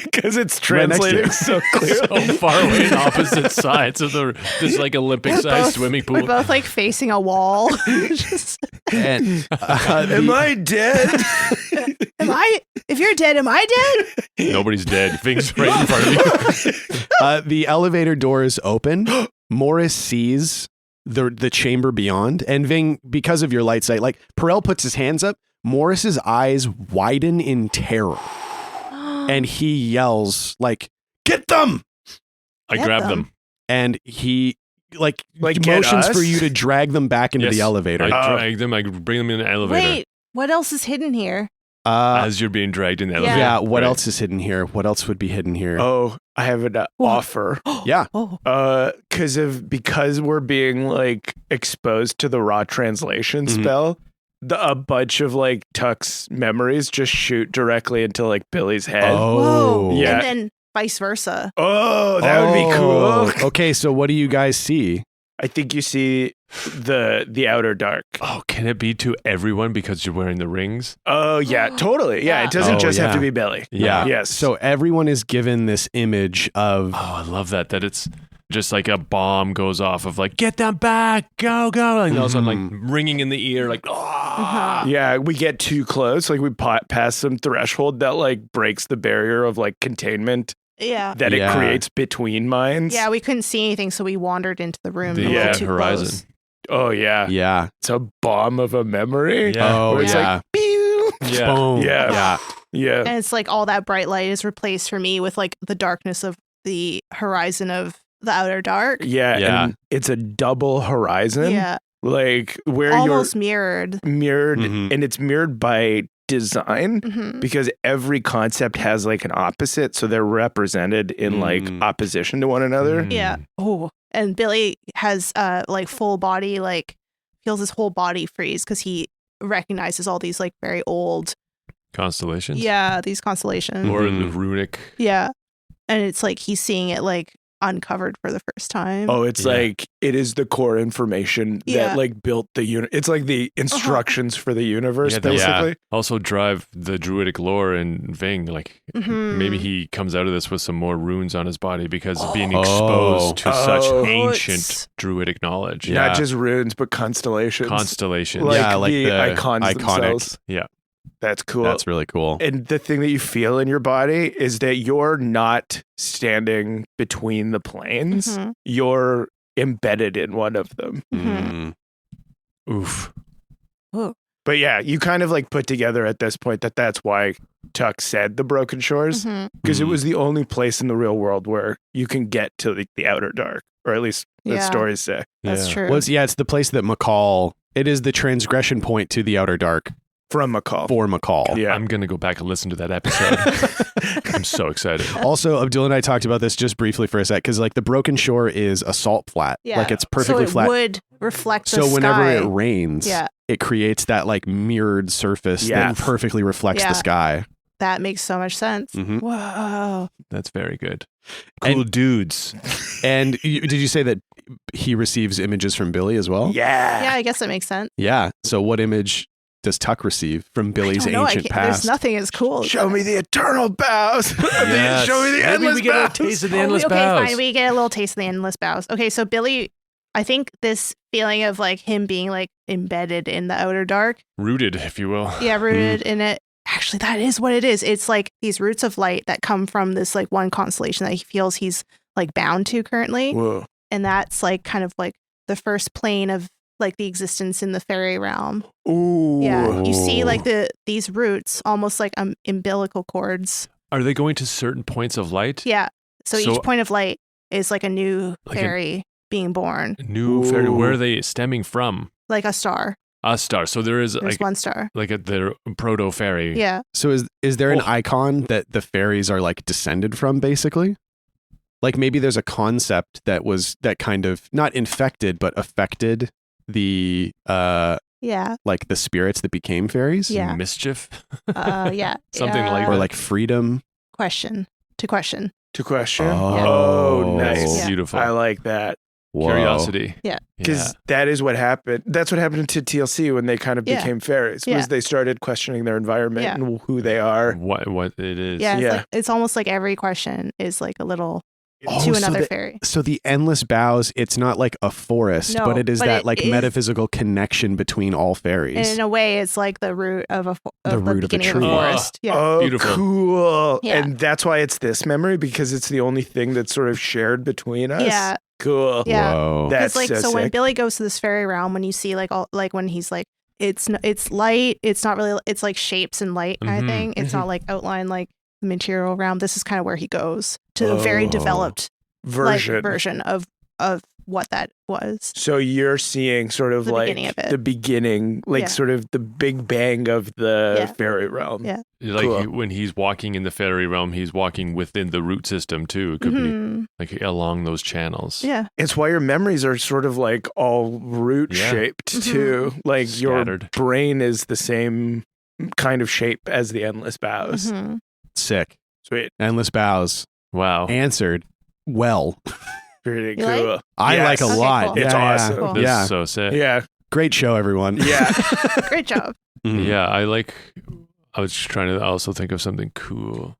B: because it's
A: Right next to you.
B: translating so clearly.
E: So far away on opposite sides of this like Olympic-sized swimming
D: We're
E: pool.
D: both like facing a wall. Just,
A: And,
B: Am I dead?
D: if you're dead, am I dead?
E: Nobody's dead. Ving's right in front of you.
A: the elevator doors open. Morris sees the chamber beyond, and Ving, because of your light sight, like Perel puts his hands up, Morris's eyes widen in terror, and he yells like, "Get them!"
E: I
D: Get
E: grabbed
D: them.
E: them.
A: And he like
B: Like, get
A: motions
B: us?
A: for you to drag them back into
E: Yes,
A: the elevator.
E: I drag them. I bring them in the elevator.
D: Wait, what else is hidden here?
E: As you're being dragged in the elevator.
A: yeah. What
E: Right.
A: else is hidden here? What else would be hidden here?
B: Oh, I have an offer.
A: Yeah.
D: Oh,
B: Because we're being like exposed to the raw translation
A: Mhm.
B: spell. A bunch of like Tuck's memories just shoot directly into like Billy's head.
A: Oh.
D: whoa.
B: Yeah.
D: And then vice versa.
B: Oh, that would be cool.
A: Okay, so what do you guys see?
B: I think you see the outer dark.
E: Oh, can it be to everyone because you're wearing the rings?
B: Oh, yeah, totally. Yeah, it doesn't
A: Oh,
B: just have
A: yeah.
B: to be Billy.
A: Yeah.
B: Yes.
A: So everyone is given this image of
E: Oh, I love that it's just like a bomb goes off of like, get them back, go, go. And all of a sudden, like ringing in the ear, like, ah.
B: Yeah, we get too close. Like we pass some threshold that like breaks the barrier of like containment
D: Yeah.
B: that it
A: Yeah.
B: creates between minds.
D: Yeah, we couldn't see anything, so we wandered into the room
E: The
D: a little too
E: horizon.
D: close.
B: Oh yeah.
A: yeah.
B: It's a bomb of a memory.
E: Yeah.
A: Oh
B: Where it's
A: yeah.
B: like, pew.
E: Yeah.
A: Boom.
B: Yeah.
A: Yeah.
B: Yeah.
D: And it's like all that bright light is replaced for me with like the darkness of the horizon of the outer dark.
B: Yeah.
A: Yeah.
B: And it's a double horizon.
D: Yeah.
B: Like where
D: Almost mirrored.
B: you're mirrored
A: Mhm.
B: and it's mirrored by design.
D: Hmm.
B: Because every concept has like an opposite, so they're represented in like opposition to one another.
E: Mm.
D: Yeah. Oh, and Billy has like full body, like feels his whole body freeze because he recognizes all these like very old,
E: Constellations?
D: these constellations.
E: Or the
A: Mhm.
E: runic.
D: Yeah. And it's like he's seeing it like uncovered for the first time.
B: Oh, it's
E: Yeah.
B: like it is the core information
D: Yeah.
B: that like built the unit. It's like the instructions for the universe,
E: Yeah, that-
B: basically.
E: Also drive the druidic lore in Ving. Like
D: Mhm.
E: maybe he comes out of this with some more runes on his body because of being
A: Oh.
E: exposed to
B: Oh.
E: such
B: Oh,
E: ancient
D: it's-
E: druidic knowledge.
A: Yeah.
B: Not just runes, but constellations.
E: Constellations.
B: Like
A: Yeah, like
B: the
A: the
B: icons
A: iconic.
B: themselves.
E: Yeah.
B: That's cool.
A: That's really cool.
B: And the thing that you feel in your body is that you're not standing between the planes.
D: Mhm.
B: You're embedded in one of them.
D: Mhm.
A: Mm.
E: Oof.
B: But yeah, you kind of like put together at this point that that's why Tuck said the Broken Shores,
D: Mhm.
B: because it
A: Mhm.
B: was the only place in the real world where you can get to the outer dark, or at least the
D: Yeah.
B: stories say.
D: That's
E: Yeah.
D: true.
A: Well, it's the place that McCall. It is the transgression point to the outer dark
B: From McCall.
A: for McCall.
B: Yeah.
E: I'm going to go back and listen to that episode. I'm so excited.
A: Also, Abdul and I talked about this just briefly for a sec because like the Broken Shore is a salt flat.
D: Yeah.
A: Like it's perfectly
D: so it
A: flat.
D: would reflect the
A: So whenever
D: sky.
A: it rains,
D: Yeah.
A: it creates that like mirrored surface
B: Yes.
A: that perfectly reflects
D: Yeah.
A: the sky.
D: That makes so much sense.
A: Mhm.
D: Whoa.
E: That's very good. Cool
A: And-
E: dudes.
A: And did you say that he receives images from Billy as well?
B: Yeah.
D: Yeah, I guess that makes sense.
A: Yeah. So what image does Tuck receive from Billy's
D: I don't know, I
A: ancient
D: can't- There's
A: past?
D: nothing as cool. as
B: Show
D: that.
B: me the eternal bows.
E: Yes.
B: Show me the
E: Maybe
B: endless
E: we get a
B: bows.
E: taste of the
D: Oh,
E: endless
D: okay,
E: bows.
D: fine. We get a little taste of the endless bows. Okay, so Billy, I think this feeling of like him being like embedded in the outer dark,
E: Rooted, if you will.
D: yeah, rooted in it. Actually, that is what it is. It's like these roots of light that come from this like one constellation that he feels he's like bound to currently.
B: Whoa.
D: And that's like kind of like the first plane of like the existence in the fairy realm.
B: Ooh.
D: Yeah. You see like these roots almost like umbilical cords.
E: Are they going to certain points of light?
D: Yeah. So,
E: So-
D: each point of light is like a new
E: Like
D: fairy being born,
E: New fairy. Where
B: Ooh.
E: are they stemming from?
D: like a star.
E: A star. So there is
D: There's
E: like
D: one star.
E: their proto fairy.
D: Yeah.
A: So is there an
E: Oh.
A: icon that the fairies are like descended from, basically? Like maybe there's a concept that kind of not infected but affected the
D: Yeah.
A: like the spirits that became fairies?
D: Yeah.
E: Mischief.
D: Yeah.
E: Something
D: Yeah.
E: like
A: Or
E: that.
A: like freedom?
D: question. To question.
B: To question.
A: Oh.
B: Oh, nice.
D: Yeah.
E: Beautiful.
B: I like that.
A: Whoa.
E: Curiosity.
D: Yeah.
B: Because that is what happened. That's what happened to TLC when they kind of
D: Yeah.
B: became fairies.
D: Yeah.
B: Was they started questioning their environment
D: Yeah.
B: and who they are.
E: What it is.
D: Yeah. It's,
B: Yeah.
D: like, it's almost like every question is like a little
A: Oh,
D: to
A: so
D: another
A: the-
D: fairy.
A: So the endless boughs, it's not like a forest,
D: No,
A: but it is
D: but
A: that
D: it
A: like
D: is-
A: metaphysical connection between all
D: And
A: fairies.
D: in a way, it's like the root of
A: The
D: the
A: root of the
D: beginning of a
A: tree.
D: forest. Yeah.
B: Oh,
E: Beautiful.
B: cool.
D: Yeah.
B: And that's why it's this memory, because it's the only thing that's sort of shared between us.
D: Yeah.
B: Cool.
D: Yeah.
A: Whoa.
B: That's
D: It's like
B: so
D: when
B: sick.
D: Billy goes to this fairy realm, when you see like all like when he's like it's light, it's not really, it's like shapes and light kind
E: Mhm.
D: of thing. It's not like outline like the material realm. This is kind of where he goes to a very
A: Oh.
D: developed
B: version.
D: like, version of what that was.
B: So you're seeing sort of
D: The
B: like
D: beginning of it.
B: the beginning, like
D: Yeah.
B: sort of the big bang of the
D: Yeah.
B: fairy realm.
D: Yeah.
E: Like
B: Cool.
E: when he's walking in the fairy realm, he's walking within the root system too. It could be
D: Mhm.
E: like along those channels.
D: Yeah.
B: It's why your memories are sort of like all root
E: Yeah.
B: shaped
D: Mhm.
B: too. Like
E: Scattered.
B: your brain is the same kind of shape as the endless boughs.
D: Mhm.
A: Sick.
B: Sweet.
A: Endless boughs.
E: Wow.
A: answered well.
B: Pretty
D: You
B: cool.
D: like?
A: I
B: Yes.
A: like a
D: Okay,
A: lot.
D: cool.
B: It's
A: Yeah,
B: awesome.
D: Cool.
E: This
A: Yeah.
E: is so sick.
B: Yeah.
A: Great show, everyone.
B: Yeah.
D: Great job.
A: Mhm.
E: Yeah, I was just trying to also think of something cool.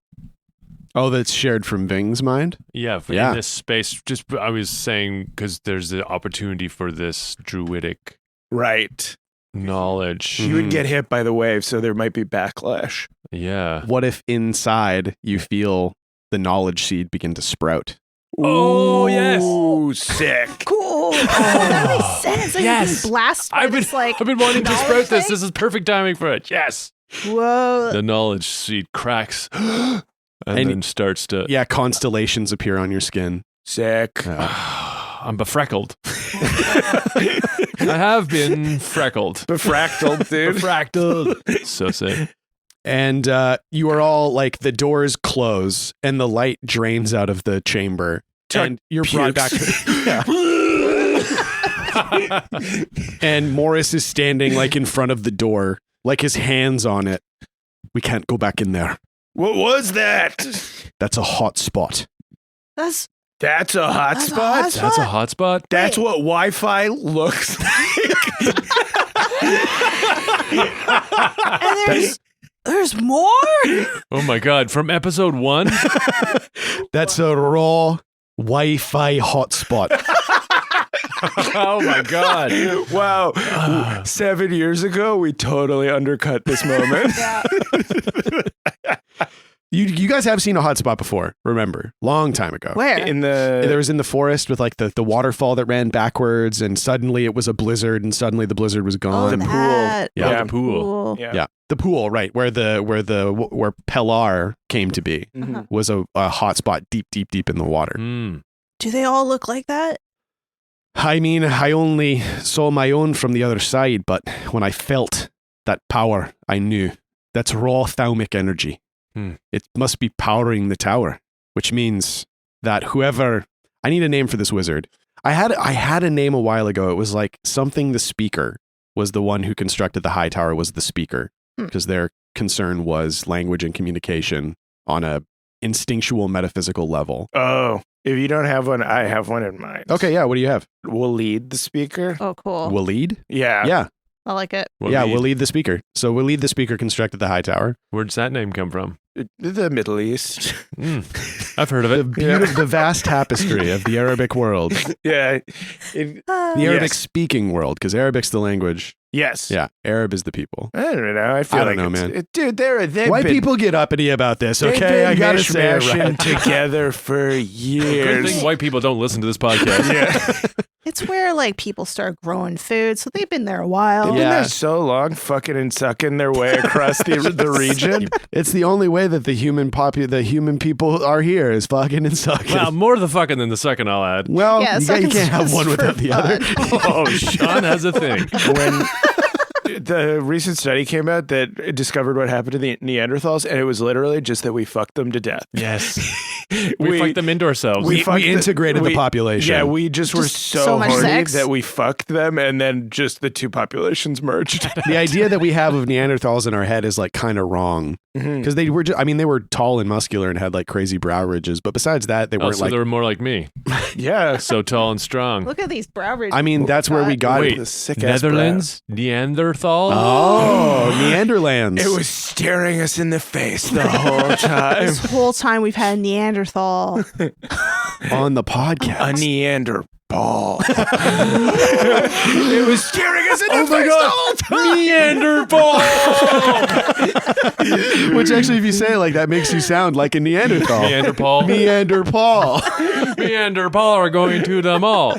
A: Oh, that's shared from Ving's mind?
E: Yeah,
A: Yeah.
E: in this space, I was saying because there's the opportunity for this druidic
B: Right.
E: knowledge.
B: You would
A: Mhm.
B: get hit by the wave, so there might be backlash.
E: Yeah.
A: What if inside you feel the knowledge seed begin to sprout?
E: Oh, yes.
B: Ooh, sick.
D: Cool. That makes sense. Like
E: Yes.
D: you can blast by
E: I've been
D: this, like,
E: I've been wanting to
D: knowledge
E: sprout this.
D: thing?
E: This is perfect timing for it. Yes.
D: Whoa.
E: The knowledge seed cracks and
A: And-
E: then starts to.
A: Yeah, constellations appear on your skin.
B: Sick.
E: I'm befreckled. I have been freckled.
B: Befractal, dude.
E: Befracted. So sick.
A: And you are all like, the doors close and the light drains out of the chamber.
B: Chuck
A: And you're brought back. Yeah. And Morris is standing like in front of the door, like his hands on it. We can't go back in there.
B: What was that?
A: That's a hot spot.
D: That's
B: That's a
D: That's a
B: hotspot?
D: hotspot?
E: That's a hotspot.
B: That's what Wi-Fi looks like.
D: and there's more.
E: Oh my God. From episode 1?
A: That's a raw Wi-Fi hotspot.
E: Oh my God.
B: Wow. 7 years ago, we totally undercut this moment.
D: Yeah.
A: You guys have seen a hotspot before, remember? Long time ago.
D: Where?
B: In the
A: There was in the forest with like the waterfall that ran backwards, and suddenly it was a blizzard, and suddenly the blizzard was
D: Oh,
A: gone.
B: the pool.
D: that.
A: Yeah.
E: Yeah, the pool.
D: Cool.
B: yeah.
A: The pool, right, where Pelar came to be,
D: Uh-huh.
A: was a hotspot deep in the water.
E: Mm.
D: Do they all look like that?
A: I mean, I only saw my own from the other side, but when I felt that power, I knew that's raw THAUMIC energy. It must be powering the tower, which means that I need a name for this wizard. I had a name a while ago. It was like something the speaker was the one who constructed the high tower was the speaker, because their concern was language and communication on a instinctual metaphysical level.
B: Oh, if you don't have one, I have one in mind.
A: Okay, yeah, what do you have?
B: We'll lead the speaker.
D: Oh, cool.
A: Waleed?
B: Yeah.
A: Yeah.
D: I like it.
A: Waleed the speaker. So Waleed the speaker constructed the high tower.
E: Where's that name come from?
B: The Middle East.
E: I've heard of
A: The
E: it.
A: beautiful, the vast tapestry of the Arabic world,
B: Yeah.
A: the Arabic
B: Yes.
A: speaking world, because Arabic's the language.
B: Yes.
A: Yeah, Arab is the people.
B: I don't know. I feel
A: I don't
B: like
A: know,
B: it's,
A: man.
B: dude, they've
A: White
B: been,
A: people get uppity about this,
B: they've
A: okay? I
B: been
A: gotta say it
B: mishmashing
A: right.
B: together for
E: Good
B: years.
E: thing white people don't listen to this podcast.
B: Yeah.
D: It's where like people start growing food, so they've been there a while.
B: They've been
A: Yeah.
B: there so long, fucking and sucking their way across the region.
A: It's the only way that the human people are here is fucking and sucking.
E: Well, more the fucking than the sucking, I'll add.
A: Well,
D: Yeah,
A: you
D: sucking's
A: can't have
D: just
A: one
D: for
A: without the other.
D: fun.
E: Oh, Sean has a thing.
B: When the recent study came out that discovered what happened to the Neanderthals, and it was literally just that we fucked them to death.
E: Yes. We fucked them into ourselves.
A: We
B: fucked
A: integrated the population.
B: Yeah, we just were
D: Just
B: so,
D: so much
B: horny
D: sex.
B: that we fucked them, and then just the two populations merged.
A: The idea that we have of Neanderthals in our head is like kind of wrong, because they were they were tall and muscular and had like crazy brow ridges, but besides that they
E: Oh,
A: weren't
E: so
A: like
E: they were more like me.
B: Yeah.
E: So tall and strong.
D: Look at these brow ridges.
A: I mean, that's where we got
E: Wait,
A: it.
B: The sick-ass
E: Netherlands? Neanderthal?
A: Oh, Neanderlands.
B: It was staring us in the face the whole time.
D: This whole time we've had Neanderthal.
A: on the podcast.
B: A Neanderball. It was staring us in the face the whole time.
E: Neanderthal!
A: Which actually, if you say it like that, makes you sound like a Neanderthal.
E: Neanderthal.
A: Neanderthal.
E: Neanderthal are going to the mall.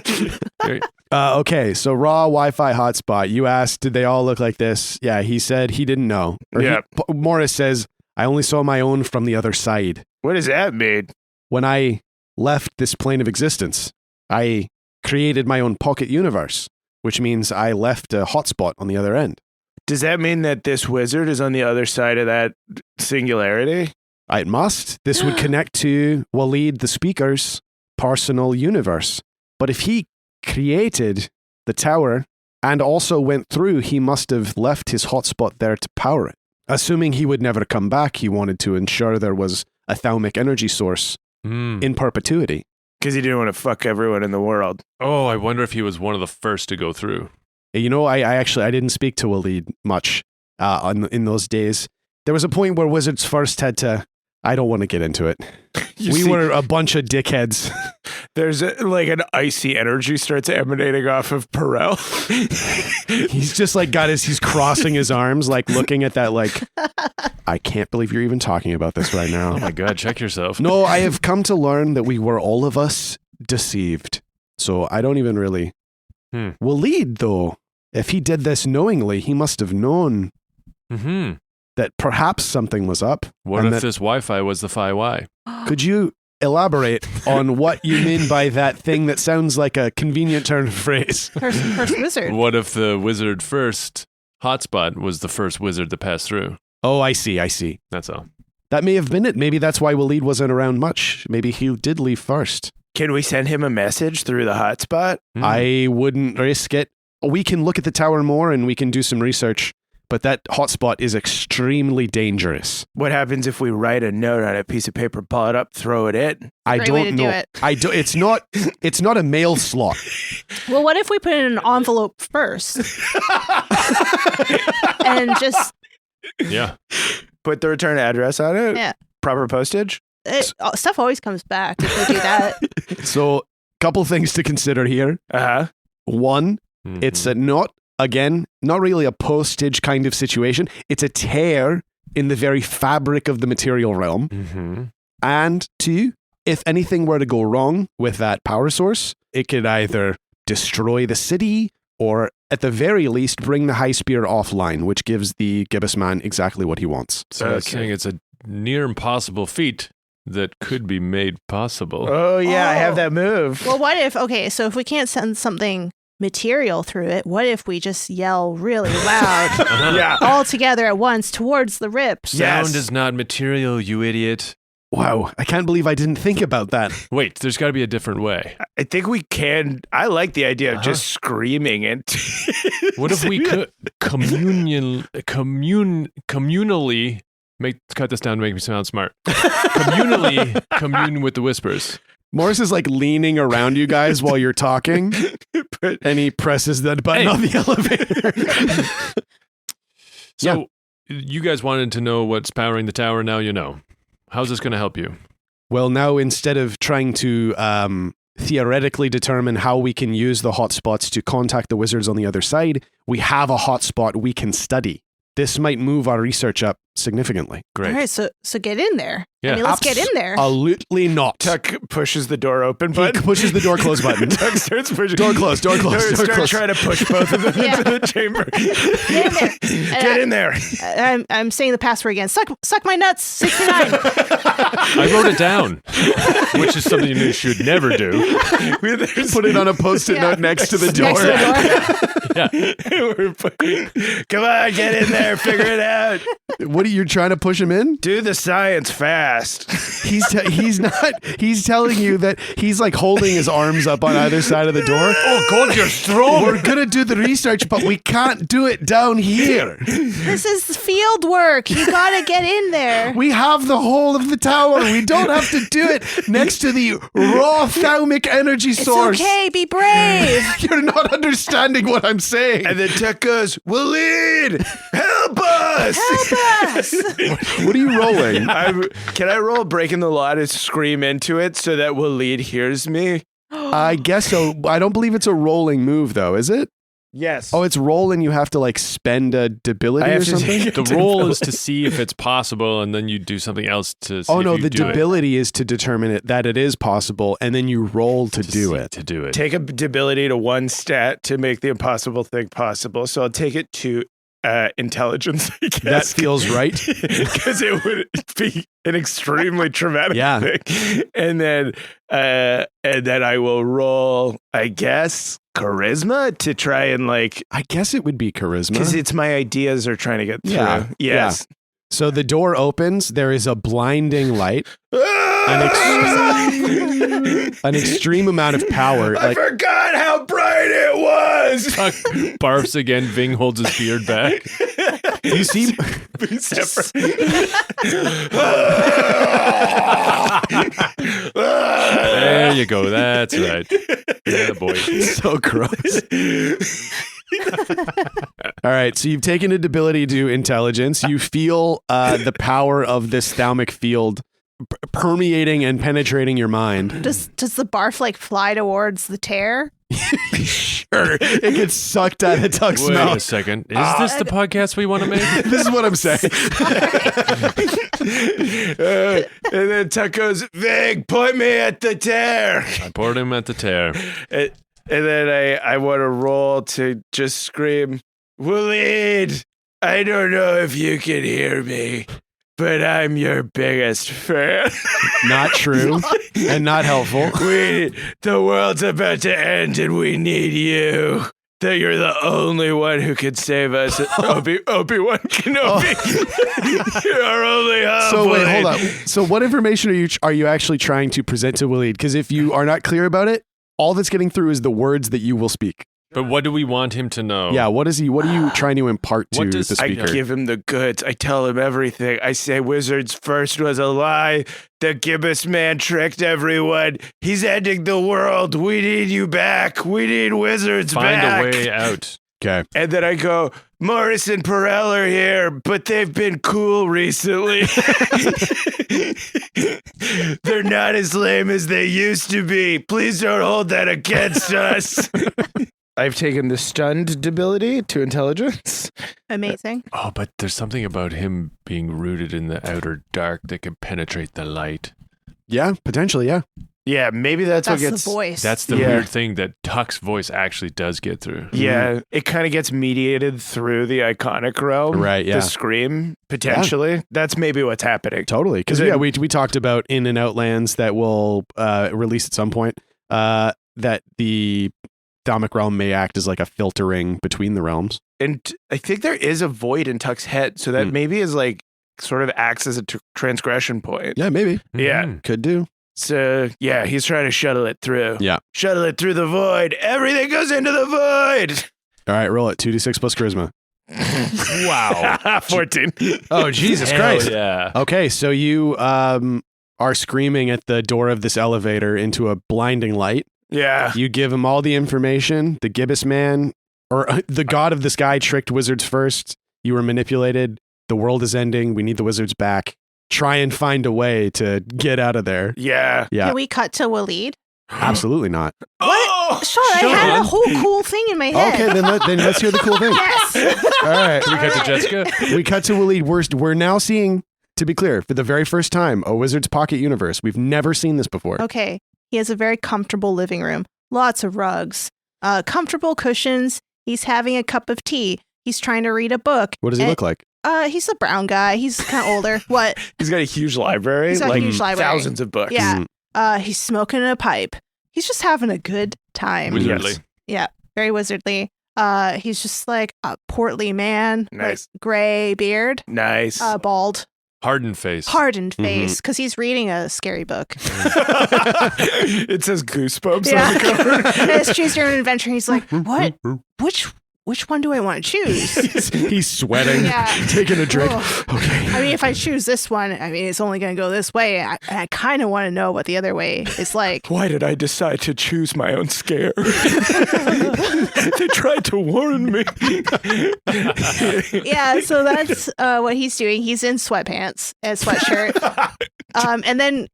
A: Okay, so raw Wi-Fi hotspot. You asked, did they all look like this? Yeah, he said he didn't know.
B: Yeah.
A: Morris says, I only saw my own from the other side.
B: What does that mean?
A: When I left this plane of existence, I created my own pocket universe, which means I left a hotspot on the other end.
B: Does that mean that this wizard is on the other side of that singularity?
A: It must. This would connect to Waleed the speaker's personal universe. But if he created the tower and also went through, he must have left his hotspot there to power it. Assuming he would never come back, he wanted to ensure there was a THAUMIC energy source in perpetuity.
B: Because he didn't want to fuck everyone in the world.
E: Oh, I wonder if he was one of the first to go through.
A: You know, I actually I didn't speak to Waleed much in those days. There was a point where Wizards first had to. I don't want to get into it. We were a bunch of dickheads.
B: There's like an icy energy starts emanating off of Perel.
A: He's just like he's crossing his arms, like looking at that, like, I can't believe you're even talking about this right now.
E: Oh my God, check yourself.
A: No, I have come to learn that we were all of us deceived. So I don't even really. Waleed, though, if he did this knowingly, he must have known that perhaps something was up.
E: What if this Wi-Fi was the Phi-Y?
A: Could you elaborate on what you mean by that thing that sounds like a convenient turn of phrase?
D: First wizard.
E: What if the wizard first hotspot was the first wizard to pass through?
A: Oh, I see.
E: That's all.
A: That may have been it. Maybe that's why Waleed wasn't around much. Maybe he did leave first.
B: Can we send him a message through the hotspot?
A: I wouldn't risk it. We can look at the tower more and we can do some research. But that hotspot is extremely dangerous.
B: What happens if we write a note on a piece of paper, pull it up, throw it in?
A: I
D: Great way to
A: don't know.
D: do it.
A: It's not a mail slot.
D: Well, what if we put it in an envelope first? And just
B: Put the return address on it?
D: Yeah.
B: Proper postage?
D: Stuff always comes back if we do that.
A: So, couple things to consider here.
B: Uh-huh.
A: One, it's not really a postage kind of situation. It's a tear in the very fabric of the material realm. And two, if anything were to go wrong with that power source, it could either destroy the city or at the very least bring the High Spear offline, which gives the Gibbous man exactly what he wants.
E: So I'm saying it's a near impossible feat that could be made possible.
B: Oh, yeah, I have that move.
D: Well, so if we can't send something material through it, what if we just yell really loud all together at once towards the rip?
E: Sound is not material, you idiot.
A: Wow, I can't believe I didn't think about that.
E: Wait, there's got to be a different way.
B: I think we can. I like the idea of just screaming it.
E: What if we could communally cut this down to make me sound smart. Communally commune with the whispers.
A: Morris is like leaning around you guys while you're talking, and he presses that button on the elevator.
E: So, you guys wanted to know what's powering the tower, now you know. How's this going to help you?
A: Well, now instead of trying to theoretically determine how we can use the hotspots to contact the wizards on the other side, we have a hotspot we can study. This might move our research up significantly.
E: Great.
D: All right, so get in there.
E: Yeah.
D: I mean, let's get in there.
A: Absolutely not.
B: Tuck pushes the door open button.
A: He pushes the door close button.
B: Tuck starts pushing.
A: Door closed.
B: Trying to push both of them into the chamber. Get in there.
D: I'm saying the password again. Suck my nuts, 69.
E: I wrote it down, which is something you should never do.
A: Put it on a post-it note next to the door.
B: Come on, get in there. Figure it out.
A: What are you trying to push him in?
B: Do the science fast.
A: He's not. He's telling you that he's like holding his arms up on either side of the door.
E: Oh God, you're strong.
A: We're gonna do the research, but we can't do it down here.
D: This is field work. You gotta get in there.
A: We have the whole of the tower. We don't have to do it next to the raw THAUMIC energy source.
D: It's okay. Be brave.
A: You're not understanding what I'm saying.
B: And then Tech goes, Waleed, help us.
D: Help us.
A: What are you rolling?
B: Can I roll breaking the law to scream into it so that Waleed hears me?
A: I guess so. I don't believe it's a rolling move, though, is it?
B: Yes.
A: Oh, it's roll and you have to like spend a debility or something?
E: The roll is to see if it's possible, and then you do something else to see
A: the
E: if you do
A: debility is to determine that it is possible, and then you roll to do it.
E: To do it.
B: Take a debility to one stat to make the impossible thing possible. So I'll take it to intelligence, I guess.
A: That feels right.
B: Because it would be an extremely traumatic thing. And then I will roll, I guess, charisma to try and like...
A: I guess it would be charisma.
B: Because it's my ideas are trying to get through.
A: Yeah.
B: Yes.
A: Yeah. So the door opens. There is a blinding light. An extreme amount of power.
B: I forgot how bright right it was.
E: Tuck barfs again. Ving holds his beard back.
A: You see,
B: Be separate.
E: There you go. That's right. Yeah, boy.
A: so gross. All right, so you've taken a debility to intelligence. You feel the power of this thalmic field permeating and penetrating your mind.
D: Does the barf like fly towards the tear?
A: Sure, it gets sucked out of Tuck's
E: Wait a
A: mouth.
E: second. Is this the podcast we want to make?
A: This is what I'm saying.
B: And then Tuck goes, Vig, point me at the tear.
E: I poured him at the tear.
B: And then I want to roll to just scream, Waleed, I don't know if you can hear me, but I'm your biggest fan.
A: Not true and not helpful.
B: The world's about to end and we need you. That you're the only one who can save us. Obi-Wan Kenobi. You're our only hope.
A: So wait,
B: Waleed.
A: hold up. So what information are you actually trying to present to Waleed? Because if you are not clear about it, all that's getting through is the words that you will speak.
E: But what do we want him to know?
A: Yeah, what are you trying to impart to
E: What does-
A: the
B: I
A: speaker?
B: give him the goods. I tell him everything. I say Wizards first was a lie. The gibbous man tricked everyone. He's ending the world. We need you back. We need Wizards
E: Find
B: back.
E: a way out.
A: Okay.
B: And then I go, Morris and Perel are here, but they've been cool recently. They're not as lame as they used to be. Please don't hold that against us. I've taken the stunned debility to intelligence.
D: Amazing.
E: Oh, but there's something about him being rooted in the outer dark that can penetrate the light.
A: Yeah, potentially, yeah.
B: Yeah, maybe that's what
D: That's
B: gets...
D: the voice.
E: That's the
B: Yeah.
E: weird thing that Tuck's voice actually does get through.
B: Yeah, it kind of gets mediated through the iconic realm.
A: Right, yeah.
B: The scream, potentially. That's maybe what's happening.
A: Totally. Because,
B: Is it-
A: yeah, we talked about in and outlands that will release at some point that the Thalmic realm may act as like a filtering between the realms.
B: And I think there is a void in Tuck's head, so that maybe is like sort of acts as a transgression point.
A: Yeah, maybe.
B: Yeah.
E: Mhm.
A: Could do.
B: So, yeah, he's trying to shuttle it through.
A: Yeah.
B: Shuttle it through the void. Everything goes into the void.
A: All right, roll it. 2d6 plus charisma.
E: Wow.
B: 14.
A: Oh, Jesus
E: Hell
A: Christ.
E: yeah.
A: Okay, so you are screaming at the door of this elevator into a blinding light.
B: Yeah.
A: You give him all the information. The gibbous man, or the god of the sky, tricked wizards first. You were manipulated. The world is ending. We need the wizards back. Try and find a way to get out of there.
B: Yeah.
A: Yeah,
D: Can we cut to Waleed?
A: absolutely not.
B: Oh!
D: Sean, I had a whole cool thing in my head.
A: Okay, then let's hear the cool thing.
D: Yes.
A: All right.
E: Can we cut to Jessica?
A: We cut to Waleed. We're now seeing, to be clear, for the very first time, a Wizard's Pocket universe. We've never seen this before.
D: Okay. He has a very comfortable living room. Lots of rugs. Comfortable cushions. He's having a cup of tea. He's trying to read a book.
A: What does he look like?
D: He's a brown guy. He's kind of older. What?
B: He's got a huge library.
D: He's got a
B: like
D: huge library.
B: thousands of books.
D: Yeah. He's smoking a pipe. He's just having a good time.
E: Wizardly.
D: Yeah. Very wizardly. He's just like a portly man.
B: Nice.
D: Like gray beard.
B: Nice.
D: Bald.
E: Hardened face.
D: Hardened face. Because he's reading a scary book.
B: It says Goosebumps on the
D: Yeah.
B: cover.
D: And it's Choose Your Own Adventure. He's like, what? Which one do I want to choose?
A: He's sweating,
D: Yeah.
A: taking a drink.
D: Ugh.
A: Okay.
D: I mean, if I choose this one, I mean, it's only going to go this way. I kind of want to know what the other way is like.
B: Why did I decide to choose my own scare? They tried to warn me.
D: Yeah, so that's what he's doing. He's in sweatpants and sweatshirt. And then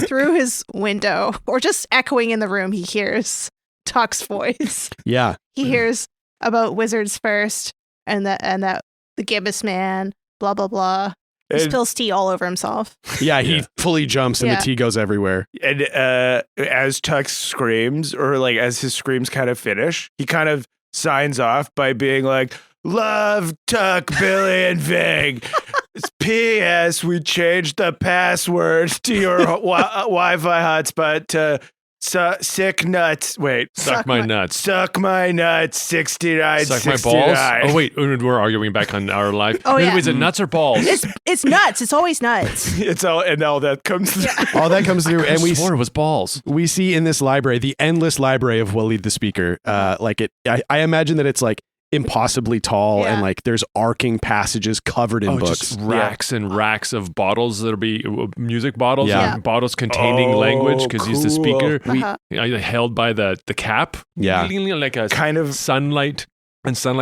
D: through his window, or just echoing in the room, he hears Tuck's voice.
A: Yeah.
D: He hears about wizards first, and that the gibbous man, blah blah blah. He
B: And-
D: spills tea all over himself.
A: Yeah, he fully jumps and
D: Yeah.
A: the tea goes everywhere.
B: And as Tuck screams, or like as his screams kind of finish, he kind of signs off by being like, "Love, Tuck, Billy, and Vig. P.S. We changed the password to your Wi-Fi hotspot to Sick nuts. Wait.
E: Suck my nuts.
B: Suck my nuts. 69.
E: Suck
B: 69.
E: my balls. Oh wait, we're arguing back on our life.
D: Oh, yeah.
E: Is it nuts or balls?
D: It's nuts. It's always nuts.
B: It's all that comes through.
A: All that comes through, and
E: I swore it was balls.
A: we see in this library the endless library of Waleed the Speaker. I imagine that it's like impossibly tall,
D: Yeah.
A: and like there's arcing passages covered in books.
E: Just racks and racks of bottles that'll be music bottles,
A: Yeah.
E: and bottles containing
B: Oh,
E: language because he's the
B: cool.
E: speaker.
D: Uh-huh.
E: Held by the cap.
A: Yeah.
E: Like a
B: Kind of.
E: sunlight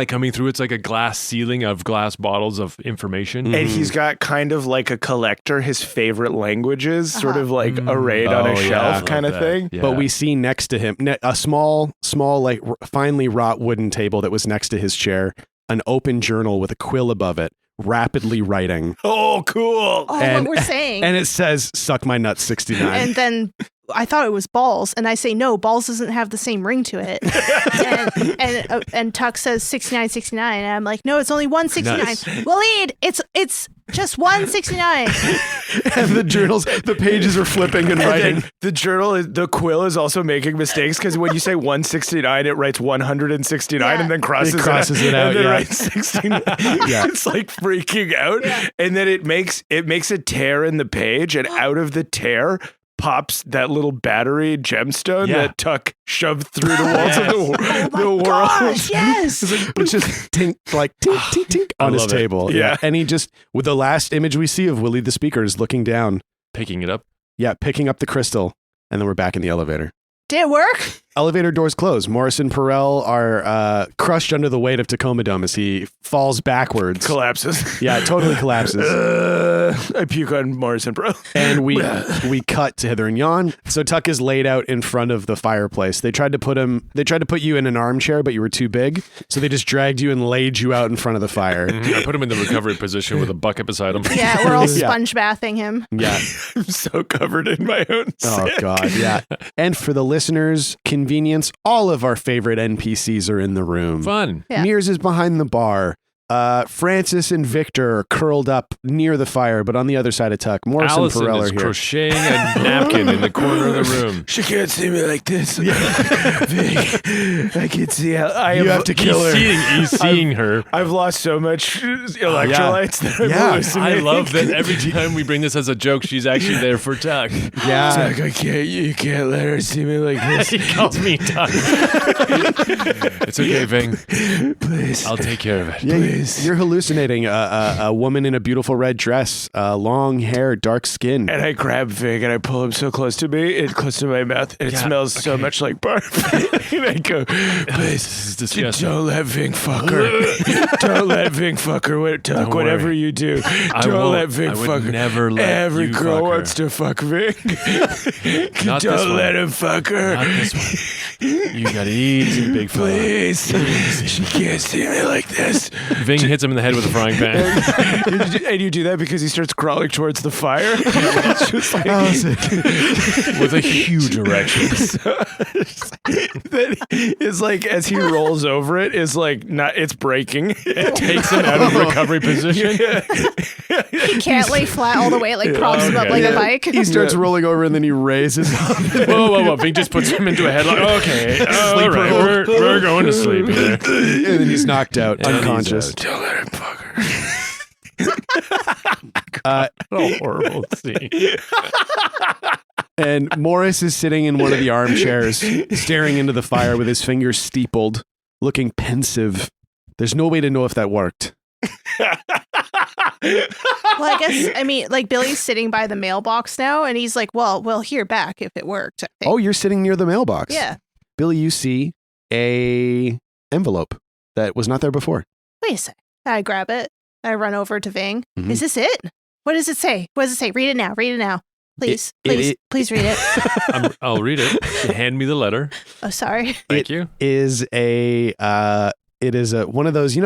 E: coming through. It's like a glass ceiling of glass bottles of information.
B: And he's got kind of like a collector, his favorite languages, sort of like
E: Mm.
B: arrayed on a
E: Oh, yeah, I
B: shelf
E: love
B: kind of
E: that.
B: thing.
E: Yeah.
A: But we see next to him a small, like finely wrought wooden table that was next to his chair, an open journal with a quill above it, rapidly writing,
B: Oh, cool.
D: Oh,
A: And-
D: what we're saying.
A: and it says "Suck my nuts 69."
D: And then I thought it was balls, and I say no, balls doesn't have the same ring to it. and Tuck says 69, 69, and I'm like, no, it's only 169.
E: Nice.
D: Waleed, it's just 169.
A: And the pages are flipping and
B: And
A: writing.
B: then the quill is also making mistakes because when you say 169, it writes 169
D: Yeah.
B: and then crosses
A: it out,
B: and then
A: yeah.
B: writes 69.
A: Yeah.
B: It's like freaking out.
D: Yeah.
B: And then it makes a tear in the page, and out of the tear pops that little battery gemstone
E: Yeah.
B: that Tuck shoved through the walls of
D: Oh my
B: the world.
D: gosh, yes.
A: Which just tink, like tink, tink, tink
E: I
A: on his
E: love it.
A: table.
B: Yeah.
A: And he just, with the last image we see of Willie the Speaker is looking down.
E: Picking it up.
A: Yeah, picking up the crystal. And then we're back in the elevator.
D: Did it work?
A: Elevator doors close. Morris and Perel are crushed under the weight of Tacoma Dome as he falls backwards.
B: Collapses.
A: Yeah, it totally collapses.
B: I puke on Morrison, bro.
A: And we cut to Hither and Yon. So Tuck is laid out in front of the fireplace. They tried to put you in an armchair, but you were too big. So they just dragged you and laid you out in front of the fire.
E: I put him in the recovery position with a bucket beside him.
D: Yeah, we're all
A: Yeah.
D: sponge bathing him.
A: Yeah.
B: I'm so covered in my own
A: Oh
B: sick.
A: God. Yeah. And for the listeners' convenience, all of our favorite NPCs are in the room.
E: Fun.
D: Yeah.
A: Mears is behind the bar. Francis and Victor are curled up near the fire, but on the other side of Tuck. Morris
E: Allison
A: and Perel
E: is
A: are here.
E: crocheting a napkin in the corner of the room.
B: She can't see me like this. Vic, I can see how
A: You have to kill her.
E: He's seeing her.
B: I've lost so much electrolytes that I'm
A: Yeah.
E: I
B: hallucinating.
E: love that every time we bring this as a joke, she's actually there for Tuck.
A: Yeah.
B: Tuck, you can't let her see me like this.
E: He calls me Tuck. It's okay, Ving.
B: Please.
E: I'll take care of it.
A: Yeah, you're hallucinating a woman in a beautiful red dress, long hair, dark skin.
B: And I grab Vic and I pull him so close to me, close to my mouth, and it smells so much like barf. And I go, please,
E: This is disgusting.
B: don't let Vic fuck her. Don't let Vic fuck her. Tuck,
E: Don't
B: whatever
E: worry.
B: you do,
E: I
B: don't
E: won't.
B: let Vic
E: I would
B: fuck her.
E: never let
B: Every
E: you
B: girl
E: fuck her.
B: wants to fuck Vic.
E: Not this
B: Don't
E: one.
B: let him fuck her.
E: Not this one. You got easy, big fella.
B: Please. She can't see me like this.
E: Ving hits him in the head with a frying pan.
B: And you do that because he starts crawling towards the fire. It's just like,
E: with a huge erection.
B: that is like as he rolls over it is like not it's breaking.
E: It takes him out of recovery position.
D: He can't lay flat all the way. It like props him up
E: Okay.
D: like a bike.
A: He starts rolling over and then he raises up.
E: Whoa. Ving just puts him into a headlock. Okay. All right. We're going to sleep here.
A: And then he's knocked out,
E: And he's
A: unconscious.
E: out.
B: Don't let him fuck her.
E: What a horrible scene.
A: And Morris is sitting in one of the armchairs, staring into the fire with his fingers steepled, looking pensive. There's no way to know if that worked.
D: Well, I guess, like Billy's sitting by the mailbox now, and he's like, well, we'll hear back if it worked. I think.
A: Oh, you're sitting near the mailbox.
D: Yeah.
A: Billy, you see a envelope that was not there before.
D: Wait a sec. I grab it. I run over to Ving.
A: Mhm.
D: Is this it? What does it say? What does it say? Read it now. Read it now. Please. Please read it.
E: I'll read it. Hand me the letter.
D: Oh, sorry.
E: Thank you.
A: Is a one of those,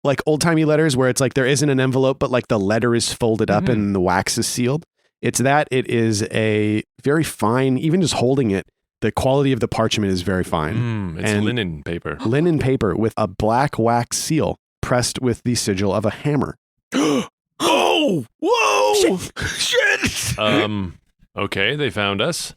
A: like old timey letters where it's like there isn't an envelope, but like the letter is folded up
E: Mhm.
A: and the wax is sealed. It's that. It is a very fine, even just holding it, the quality of the parchment is very fine.
E: It's
A: And-
E: linen paper.
A: Linen paper with a black wax seal pressed with the sigil of a hammer.
B: Oh, whoa, shit.
E: Okay, they found us.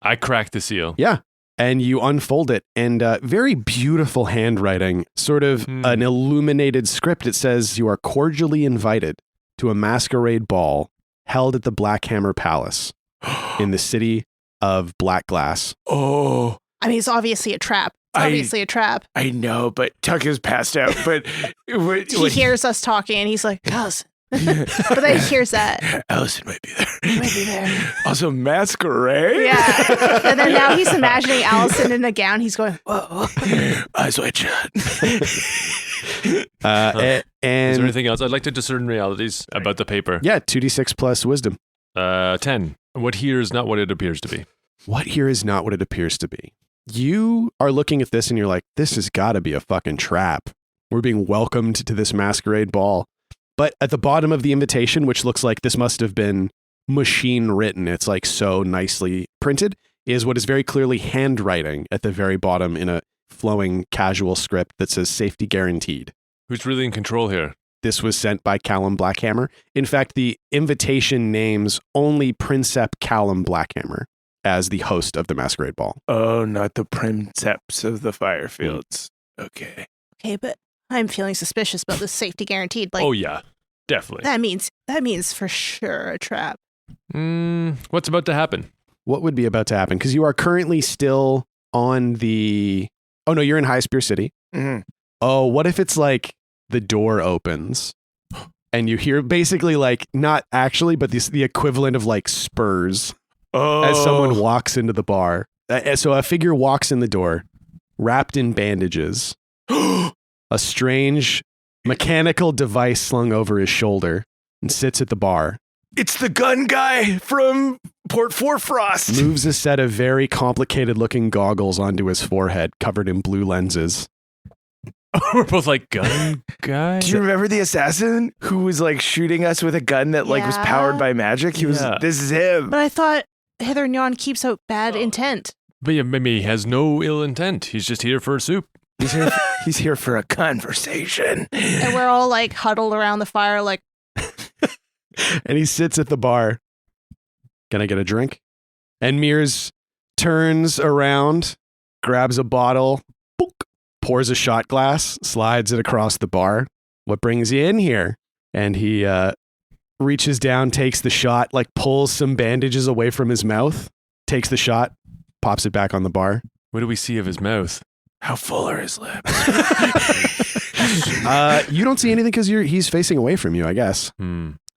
E: I cracked the seal.
A: Yeah. And you unfold it, and very beautiful handwriting, sort of an illuminated script. It says, "You are cordially invited to a masquerade ball held at the Black Hammer Palace in the city of Black Glass."
B: Oh,
D: I mean, it's obviously a trap. It's obviously a trap.
B: I know, but Tuck is passed out. But
D: He hears us talking, and he's like, Allison. But then he hears that.
B: Allison might be there.
D: He might be there.
B: Also, masquerade.
D: Yeah. And then now he's imagining Allison in a gown. He's going, whoa.
B: Eyes wide shut.
A: And
E: Is there anything else? I'd like to discern realities about the paper.
A: yeah, 2d6 plus wisdom.
E: 10. What here is not what it appears to be.
A: What here is not what it appears to be. You are looking at this and you're like, this has got to be a fucking trap. We're being welcomed to this masquerade ball. But at the bottom of the invitation, which looks like this must have been machine written, it's like so nicely printed, is what is very clearly handwriting at the very bottom in a flowing casual script that says "safety guaranteed."
E: Who's really in control here?
A: This was sent by Callum Blackhammer. In fact, the invitation names only Princep Callum Blackhammer as the host of the masquerade ball.
B: Oh, not the princeps of the Firefields. Okay.
D: Okay, but I'm feeling suspicious about this safety guaranteed. Like,
E: Oh, yeah. Definitely.
D: that means for sure a trap.
E: What's about to happen?
A: What would be about to happen? Because you are currently still on the... Oh, no, you're in High Spear City.
B: Mm-hmm.
A: Oh, what if it's like the door opens and you hear basically like, not actually, but the equivalent of like spurs as someone walks into the bar. So a figure walks in the door, wrapped in bandages, a strange mechanical device slung over his shoulder, and sits at the bar.
B: It's the gun guy from Port Forfrost.
A: Moves a set of very complicated looking goggles onto his forehead, covered in blue lenses.
E: We're both like, gun guy?
B: Do you remember the assassin who was like shooting us with a gun that like was
D: Yeah.
B: powered by magic? He was.
E: Yeah.
B: This is him.
D: But I thought Heather Nyan keeps out bad intent.
E: But yeah, maybe he has no ill intent. He's just here for soup.
B: He's here for a conversation.
D: And we're all like huddled around the fire, like,
A: And he sits at the bar. Can I get a drink? And Mears turns around, grabs a bottle, boop, pours a shot glass, slides it across the bar. What brings you in here? And he reaches down, takes the shot, like pulls some bandages away from his mouth, takes the shot, pops it back on the bar.
E: What do we see of his mouth?
B: How full are his lips?
A: You don't see anything because he's facing away from you, I guess.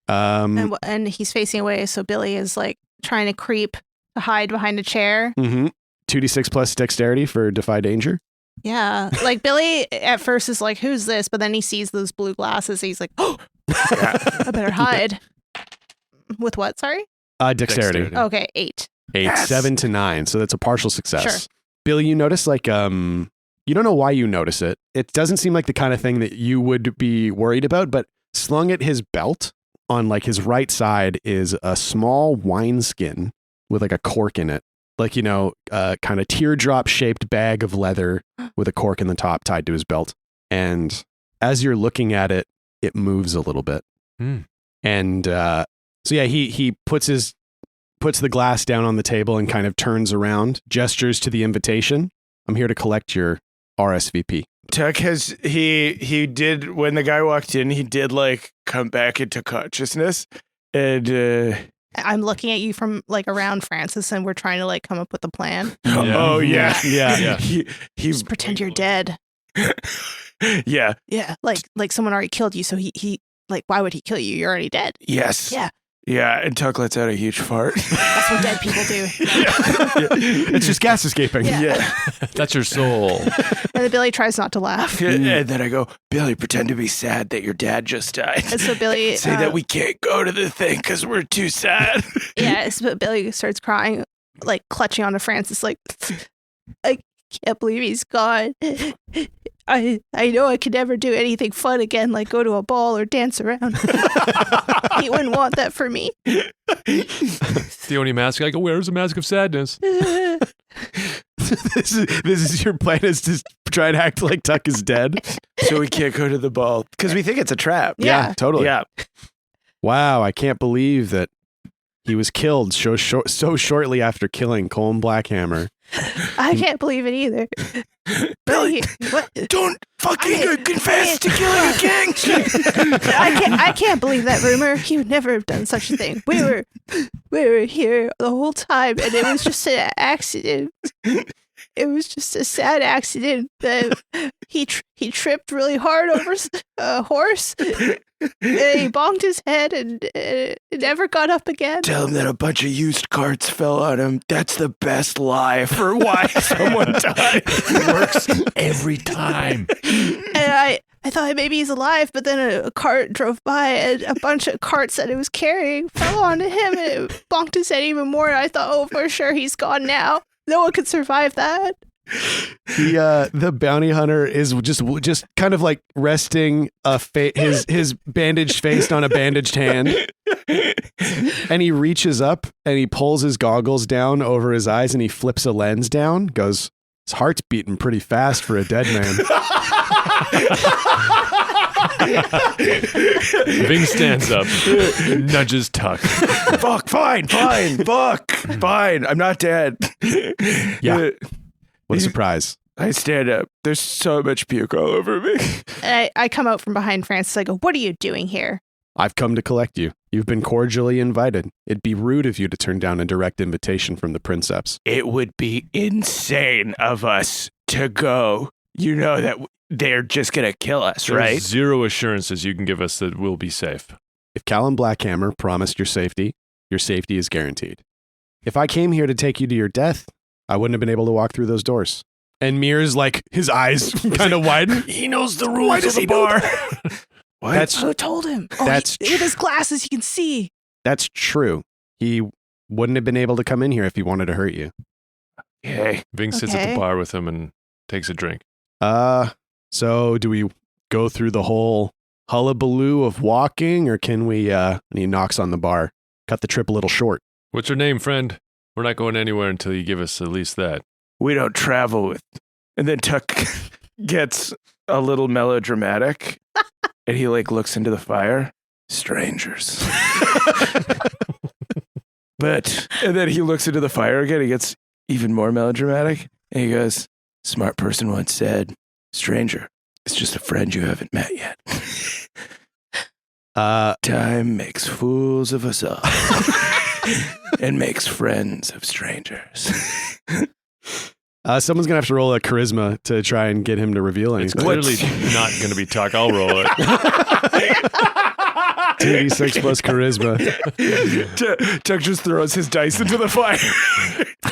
D: and he's facing away. So Billy is like trying to creep to hide behind a chair.
A: 2d6 plus dexterity for defy danger.
D: Yeah. Like Billy at first is like, who's this? But then he sees those blue glasses. He's like, oh, I better hide. With what? Sorry?
A: Dexterity.
E: Dexterity.
D: Okay, 8.
A: 8,
B: Yes.
A: 7 to 9. So that's a partial success.
D: Sure.
A: Billy, you notice like, you don't know why you notice it. It doesn't seem like the kind of thing that you would be worried about, but slung at his belt on like his right side is a small wineskin with like a cork in it. Like, kind of teardrop shaped bag of leather with a cork in the top tied to his belt. And as you're looking at it, it moves a little bit. And so yeah, he puts the glass down on the table and kind of turns around, gestures to the invitation. I'm here to collect your RSVP.
B: Tuck has he did when the guy walked in, he did like come back into consciousness, and
D: I'm looking at you from like around Francis, and we're trying to like come up with a plan.
B: oh yeah,
E: Yeah.
B: he
D: Just pretend you're dead.
B: yeah,
D: Yeah. Like someone already killed you. So he like, why would he kill you? You're already dead.
B: yes,
D: Yeah.
B: yeah, and Tuck lets out a huge fart.
D: That's what dead people do.
A: It's just gas escaping.
D: Yeah.
E: That's your soul.
D: And then Billy tries not to laugh.
B: And then I go, Billy, pretend to be sad that your dad just died.
D: And so Billy
B: Say that we can't go to the thing because we're too sad.
D: yeah, so Billy starts crying, like clutching onto Francis, like, I can't believe he's gone. I know I could never do anything fun again, like go to a ball or dance around. He wouldn't want that for me.
E: The only mask I can wear is a mask of sadness.
A: This is your plan, is to try and act like Tuck is dead.
B: So we can't go to the ball because we think it's a trap.
D: Yeah.
A: Totally.
B: Yeah.
A: Wow, I can't believe that He was killed so shortly after killing Colm Blackhammer.
D: I can't believe it either.
B: Billy,
D: what?
B: don't fucking confess to killing a king.
D: I can't believe that rumor. He would never have done such a thing. We were here the whole time, and it was just an accident. It was just a sad accident that he tripped really hard over a horse. And he bonked his head and it never got up again.
B: Tell him that a bunch of used carts fell on him. That's the best lie for why someone died.
E: It works every time.
D: And I thought maybe he's alive, but then a cart drove by and a bunch of carts that it was carrying fell onto him and it bonked his head even more. And I thought, oh, for sure he's gone now. No one could survive that.
A: The bounty hunter is just kind of like resting his bandaged face on a bandaged hand, and he reaches up and he pulls his goggles down over his eyes and he flips a lens down. Goes, his heart's beating pretty fast for a dead man.
E: Ving stands up, nudges Tuck.
B: Fuck, fine. I'm not dead.
A: Yeah. What a surprise.
B: I stand up. There's so much puke all over me.
D: And I come out from behind Francis. I go, what are you doing here?
A: I've come to collect you. You've been cordially invited. It'd be rude of you to turn down a direct invitation from the princeps.
B: It would be insane of us to go. You know that they're just going to kill us,
E: There's
B: right?
E: zero assurances you can give us that we'll be safe.
A: If Callum Blackhammer promised your safety is guaranteed. If I came here to take you to your death, I wouldn't have been able to walk through those doors. And Mir's like, his eyes kind of widen.
E: He knows the rules of the bar.
B: What?
D: Who told him? Oh,
A: That's
D: with his glasses, he can see.
A: That's true. He wouldn't have been able to come in here if he wanted to hurt you.
B: Okay.
E: Ving sits at
D: Okay.
E: the bar with him and takes a drink.
A: So do we go through the whole hullabaloo of walking, or can we, and he knocks on the bar, cut the trip a little short?
E: What's your name, friend? We're not going anywhere until you give us at least that.
B: We don't travel with. And then Tuck gets a little melodramatic and he like looks into the fire. Strangers. And then he looks into the fire again. He gets even more melodramatic and he goes, smart person once said, stranger, it's just a friend you haven't met yet. Time makes fools of us all. And makes friends of strangers.
A: Someone's gonna have to roll a charisma to try and get him to reveal
E: It's
A: anything.
E: clearly not going to be Tuck. I'll roll it.
A: 2d6 plus charisma.
B: Tuck just throws his dice into the fire.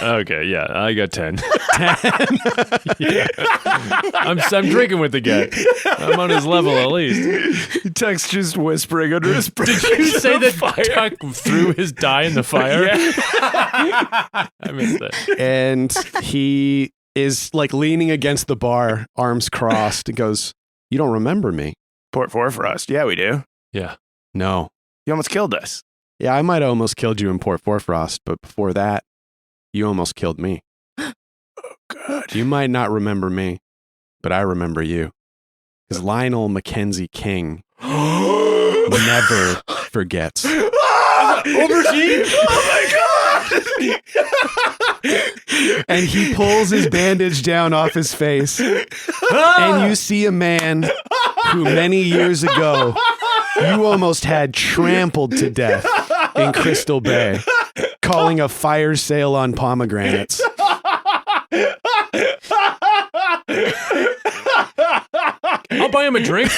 E: Okay, yeah, I got 10. 10? Yeah. I'm drinking with the guy. I'm on his level at least.
B: Tuck's just whispering under his breath.
E: Did you say that Tuck threw his die in the fire?
B: Yeah.
E: I missed that.
A: And he is like leaning against the bar, arms crossed, and goes, "You don't remember me?"
B: Port Forfrost. Yeah, we do.
E: Yeah.
A: No.
B: You almost killed us.
A: Yeah, I might have almost killed you in Port Forfrost, but before that, you almost killed me.
B: God.
A: You might not remember me, but I remember you. Because Lionel Mackenzie King never forgets.
B: Aubergine? Oh my God!
A: And he pulls his bandage down off his face, and you see a man who many years ago you almost had trampled to death in Crystal Bay, calling a fire sale on pomegranates.
E: I'll buy him a drink.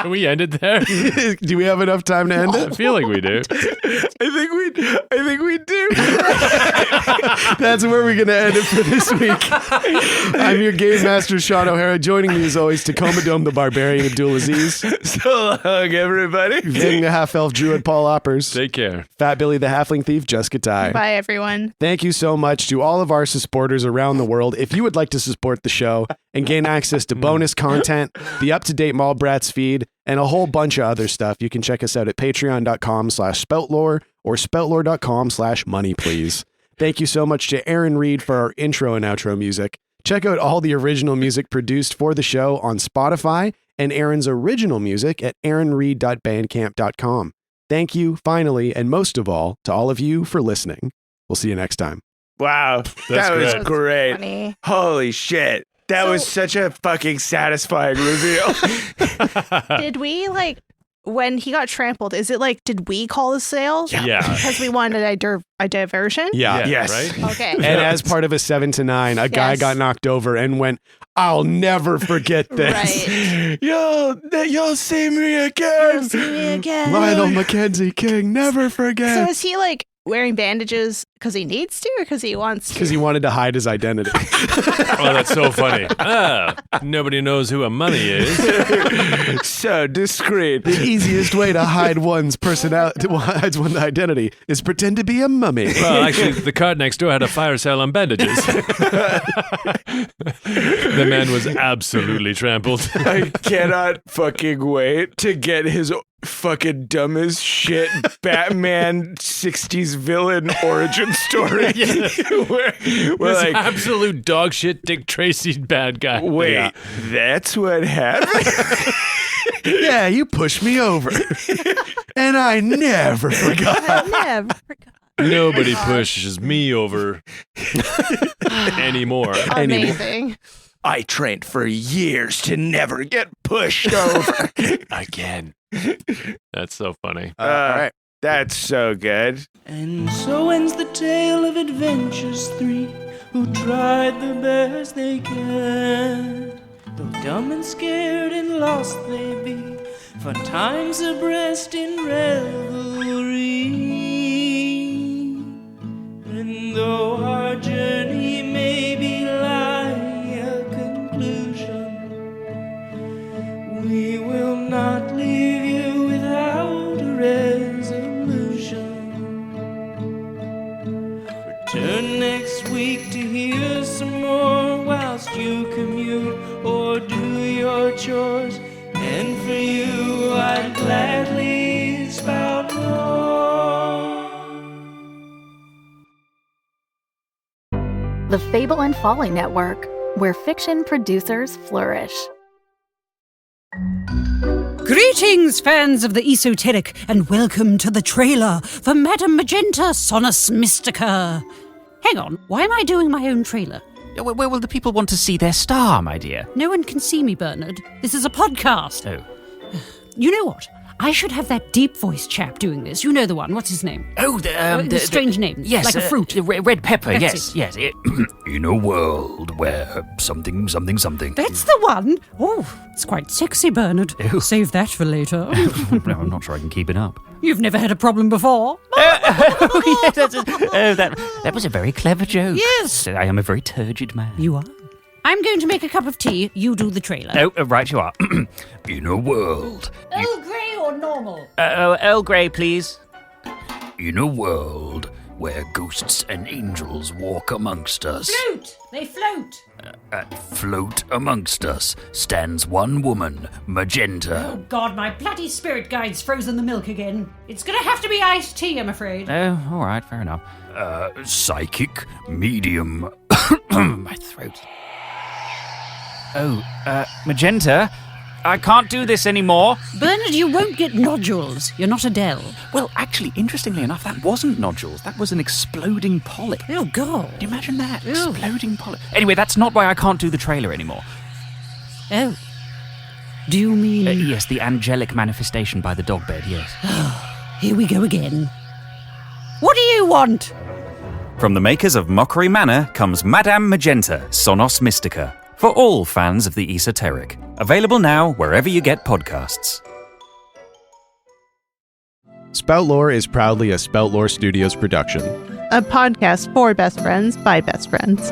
E: Can we end it there?
A: Do we have enough time to end
E: I
A: it?
E: feel like we do.
B: I think we do.
A: That's where we're going to end it for this week. I'm your game master, Shawn O'Hara. Joining me as always, Tacoma Dome, the barbarian, Abdul Aziz.
B: So long, everybody.
A: Ving, the half-elf druid, Paul Oppers.
E: Take care.
A: Fat Billy, the halfling thief, Jessica Ty.
D: Bye, everyone.
A: Thank you so much to all of our supporters around the world. If you would like to support the show and gain access to bonus content, the up-to-date Mallbrats feed, and a whole bunch of other stuff, you can check us out at patreon.com/spoutlore or spoutlore.com/moneyplease. Thank you so much to Aaron Reed for our intro and outro music. Check out all the original music produced for the show on Spotify and Aaron's original music at aaronreed.bandcamp.com. thank you, finally, and most of all, to all of you for listening. We'll see you next time.
B: Wow. That was
E: great.
B: great.
D: Funny.
B: Holy shit. That was such a fucking satisfying reveal.
D: Did we when he got trampled? Is it did we call the sale?
E: Yeah.
D: Because we wanted a diversion.
A: Yeah.
B: Yes.
E: Right?
D: Okay.
A: And as part of a 7 to 9, a guy
D: Yes.
A: got knocked over and went, "I'll never forget this."
D: Right.
B: You'll see me again.
D: See me again.
A: Lionel Mackenzie King, never forget.
D: So is he wearing bandages because he needs to or because he wants to?
A: Because he wanted to hide his identity.
E: Oh, that's so funny. Nobody knows who a mummy is.
B: So discreet.
A: The easiest way to hide one's personality, hide one's identity, is pretend to be a mummy.
E: Well, actually, the cart next door had a fire sale on bandages. The man was absolutely trampled.
B: I cannot fucking wait to get his fucking dumb as shit Batman 60s villain origin story. where
E: This absolute dog shit Dick Tracy bad guy.
B: wait, that's what happened?
A: Yeah, you pushed me over. And I never forgot.
D: I never forgot.
E: Nobody pushes me over anymore.
D: Amazing.
B: I trained for years to never get pushed over.
E: Again. That's so funny.
B: All right. That's so good.
C: And so ends the tale of adventures three who tried the best they can. Though dumb and scared and lost they be, fun times abreast in revelry. And though our journey may be like a conclusion, we will not leave you without a resolution. Return next week to hear some more whilst you commute or do your chores. And for you, I'd gladly spout more.
F: The Fable and Folly Network, where fiction producers flourish.
G: Greetings, fans of the esoteric, and welcome to the trailer for Madame Magenta Sonus Mystica. Hang on, why am I doing my own trailer?
H: Where will the people want to see their star, my dear?
G: No one can see me, Bernard. This is a podcast.
H: Oh.
G: You know what? I should have that deep voice chap doing this. You know the one. What's his name?
H: Oh,
G: The strange name.
H: Yes,
G: Like a fruit.
H: Red pepper.
G: That's
H: Yes. In a world where something.
G: That's the one. Oh, it's quite sexy, Bernard.
H: Ew.
G: Save that for later.
H: No, I'm not sure I can keep it up.
G: You've never had a problem before.
H: That was a very clever joke.
G: Yes.
H: I am a very turgid man.
G: You are. I'm going to make a cup of tea. You do the trailer.
H: Oh, right you are. In a world.
G: Earl Grey or normal?
H: Earl Grey, please. In a world where ghosts and angels walk amongst us.
G: Float! They float.
H: Float amongst us stands one woman, Magenta.
G: Oh, God, my bloody spirit guide's frozen the milk again. It's going to have to be iced tea, I'm afraid.
H: Oh, all right, fair enough. Psychic, medium. My throat. Oh, Magenta, I can't do this anymore.
G: Bernard, you won't get nodules. You're not Adele.
H: Well, actually, interestingly enough, that wasn't nodules. That was an exploding polyp.
G: Oh, God.
H: Can you imagine that?
G: Ew.
H: Exploding polyp. Anyway, that's not why I can't do the trailer anymore.
G: Oh. Do you mean...
H: Yes, the angelic manifestation by the dog bed, yes.
G: Here we go again. What do you want?
I: From the makers of Mockery Manor comes Madame Magenta, Sonus Mystica, for all fans of the esoteric. Available now wherever you get podcasts.
A: Spout Lore is proudly a Spout Lore Studios production.
D: A podcast for best friends by best friends.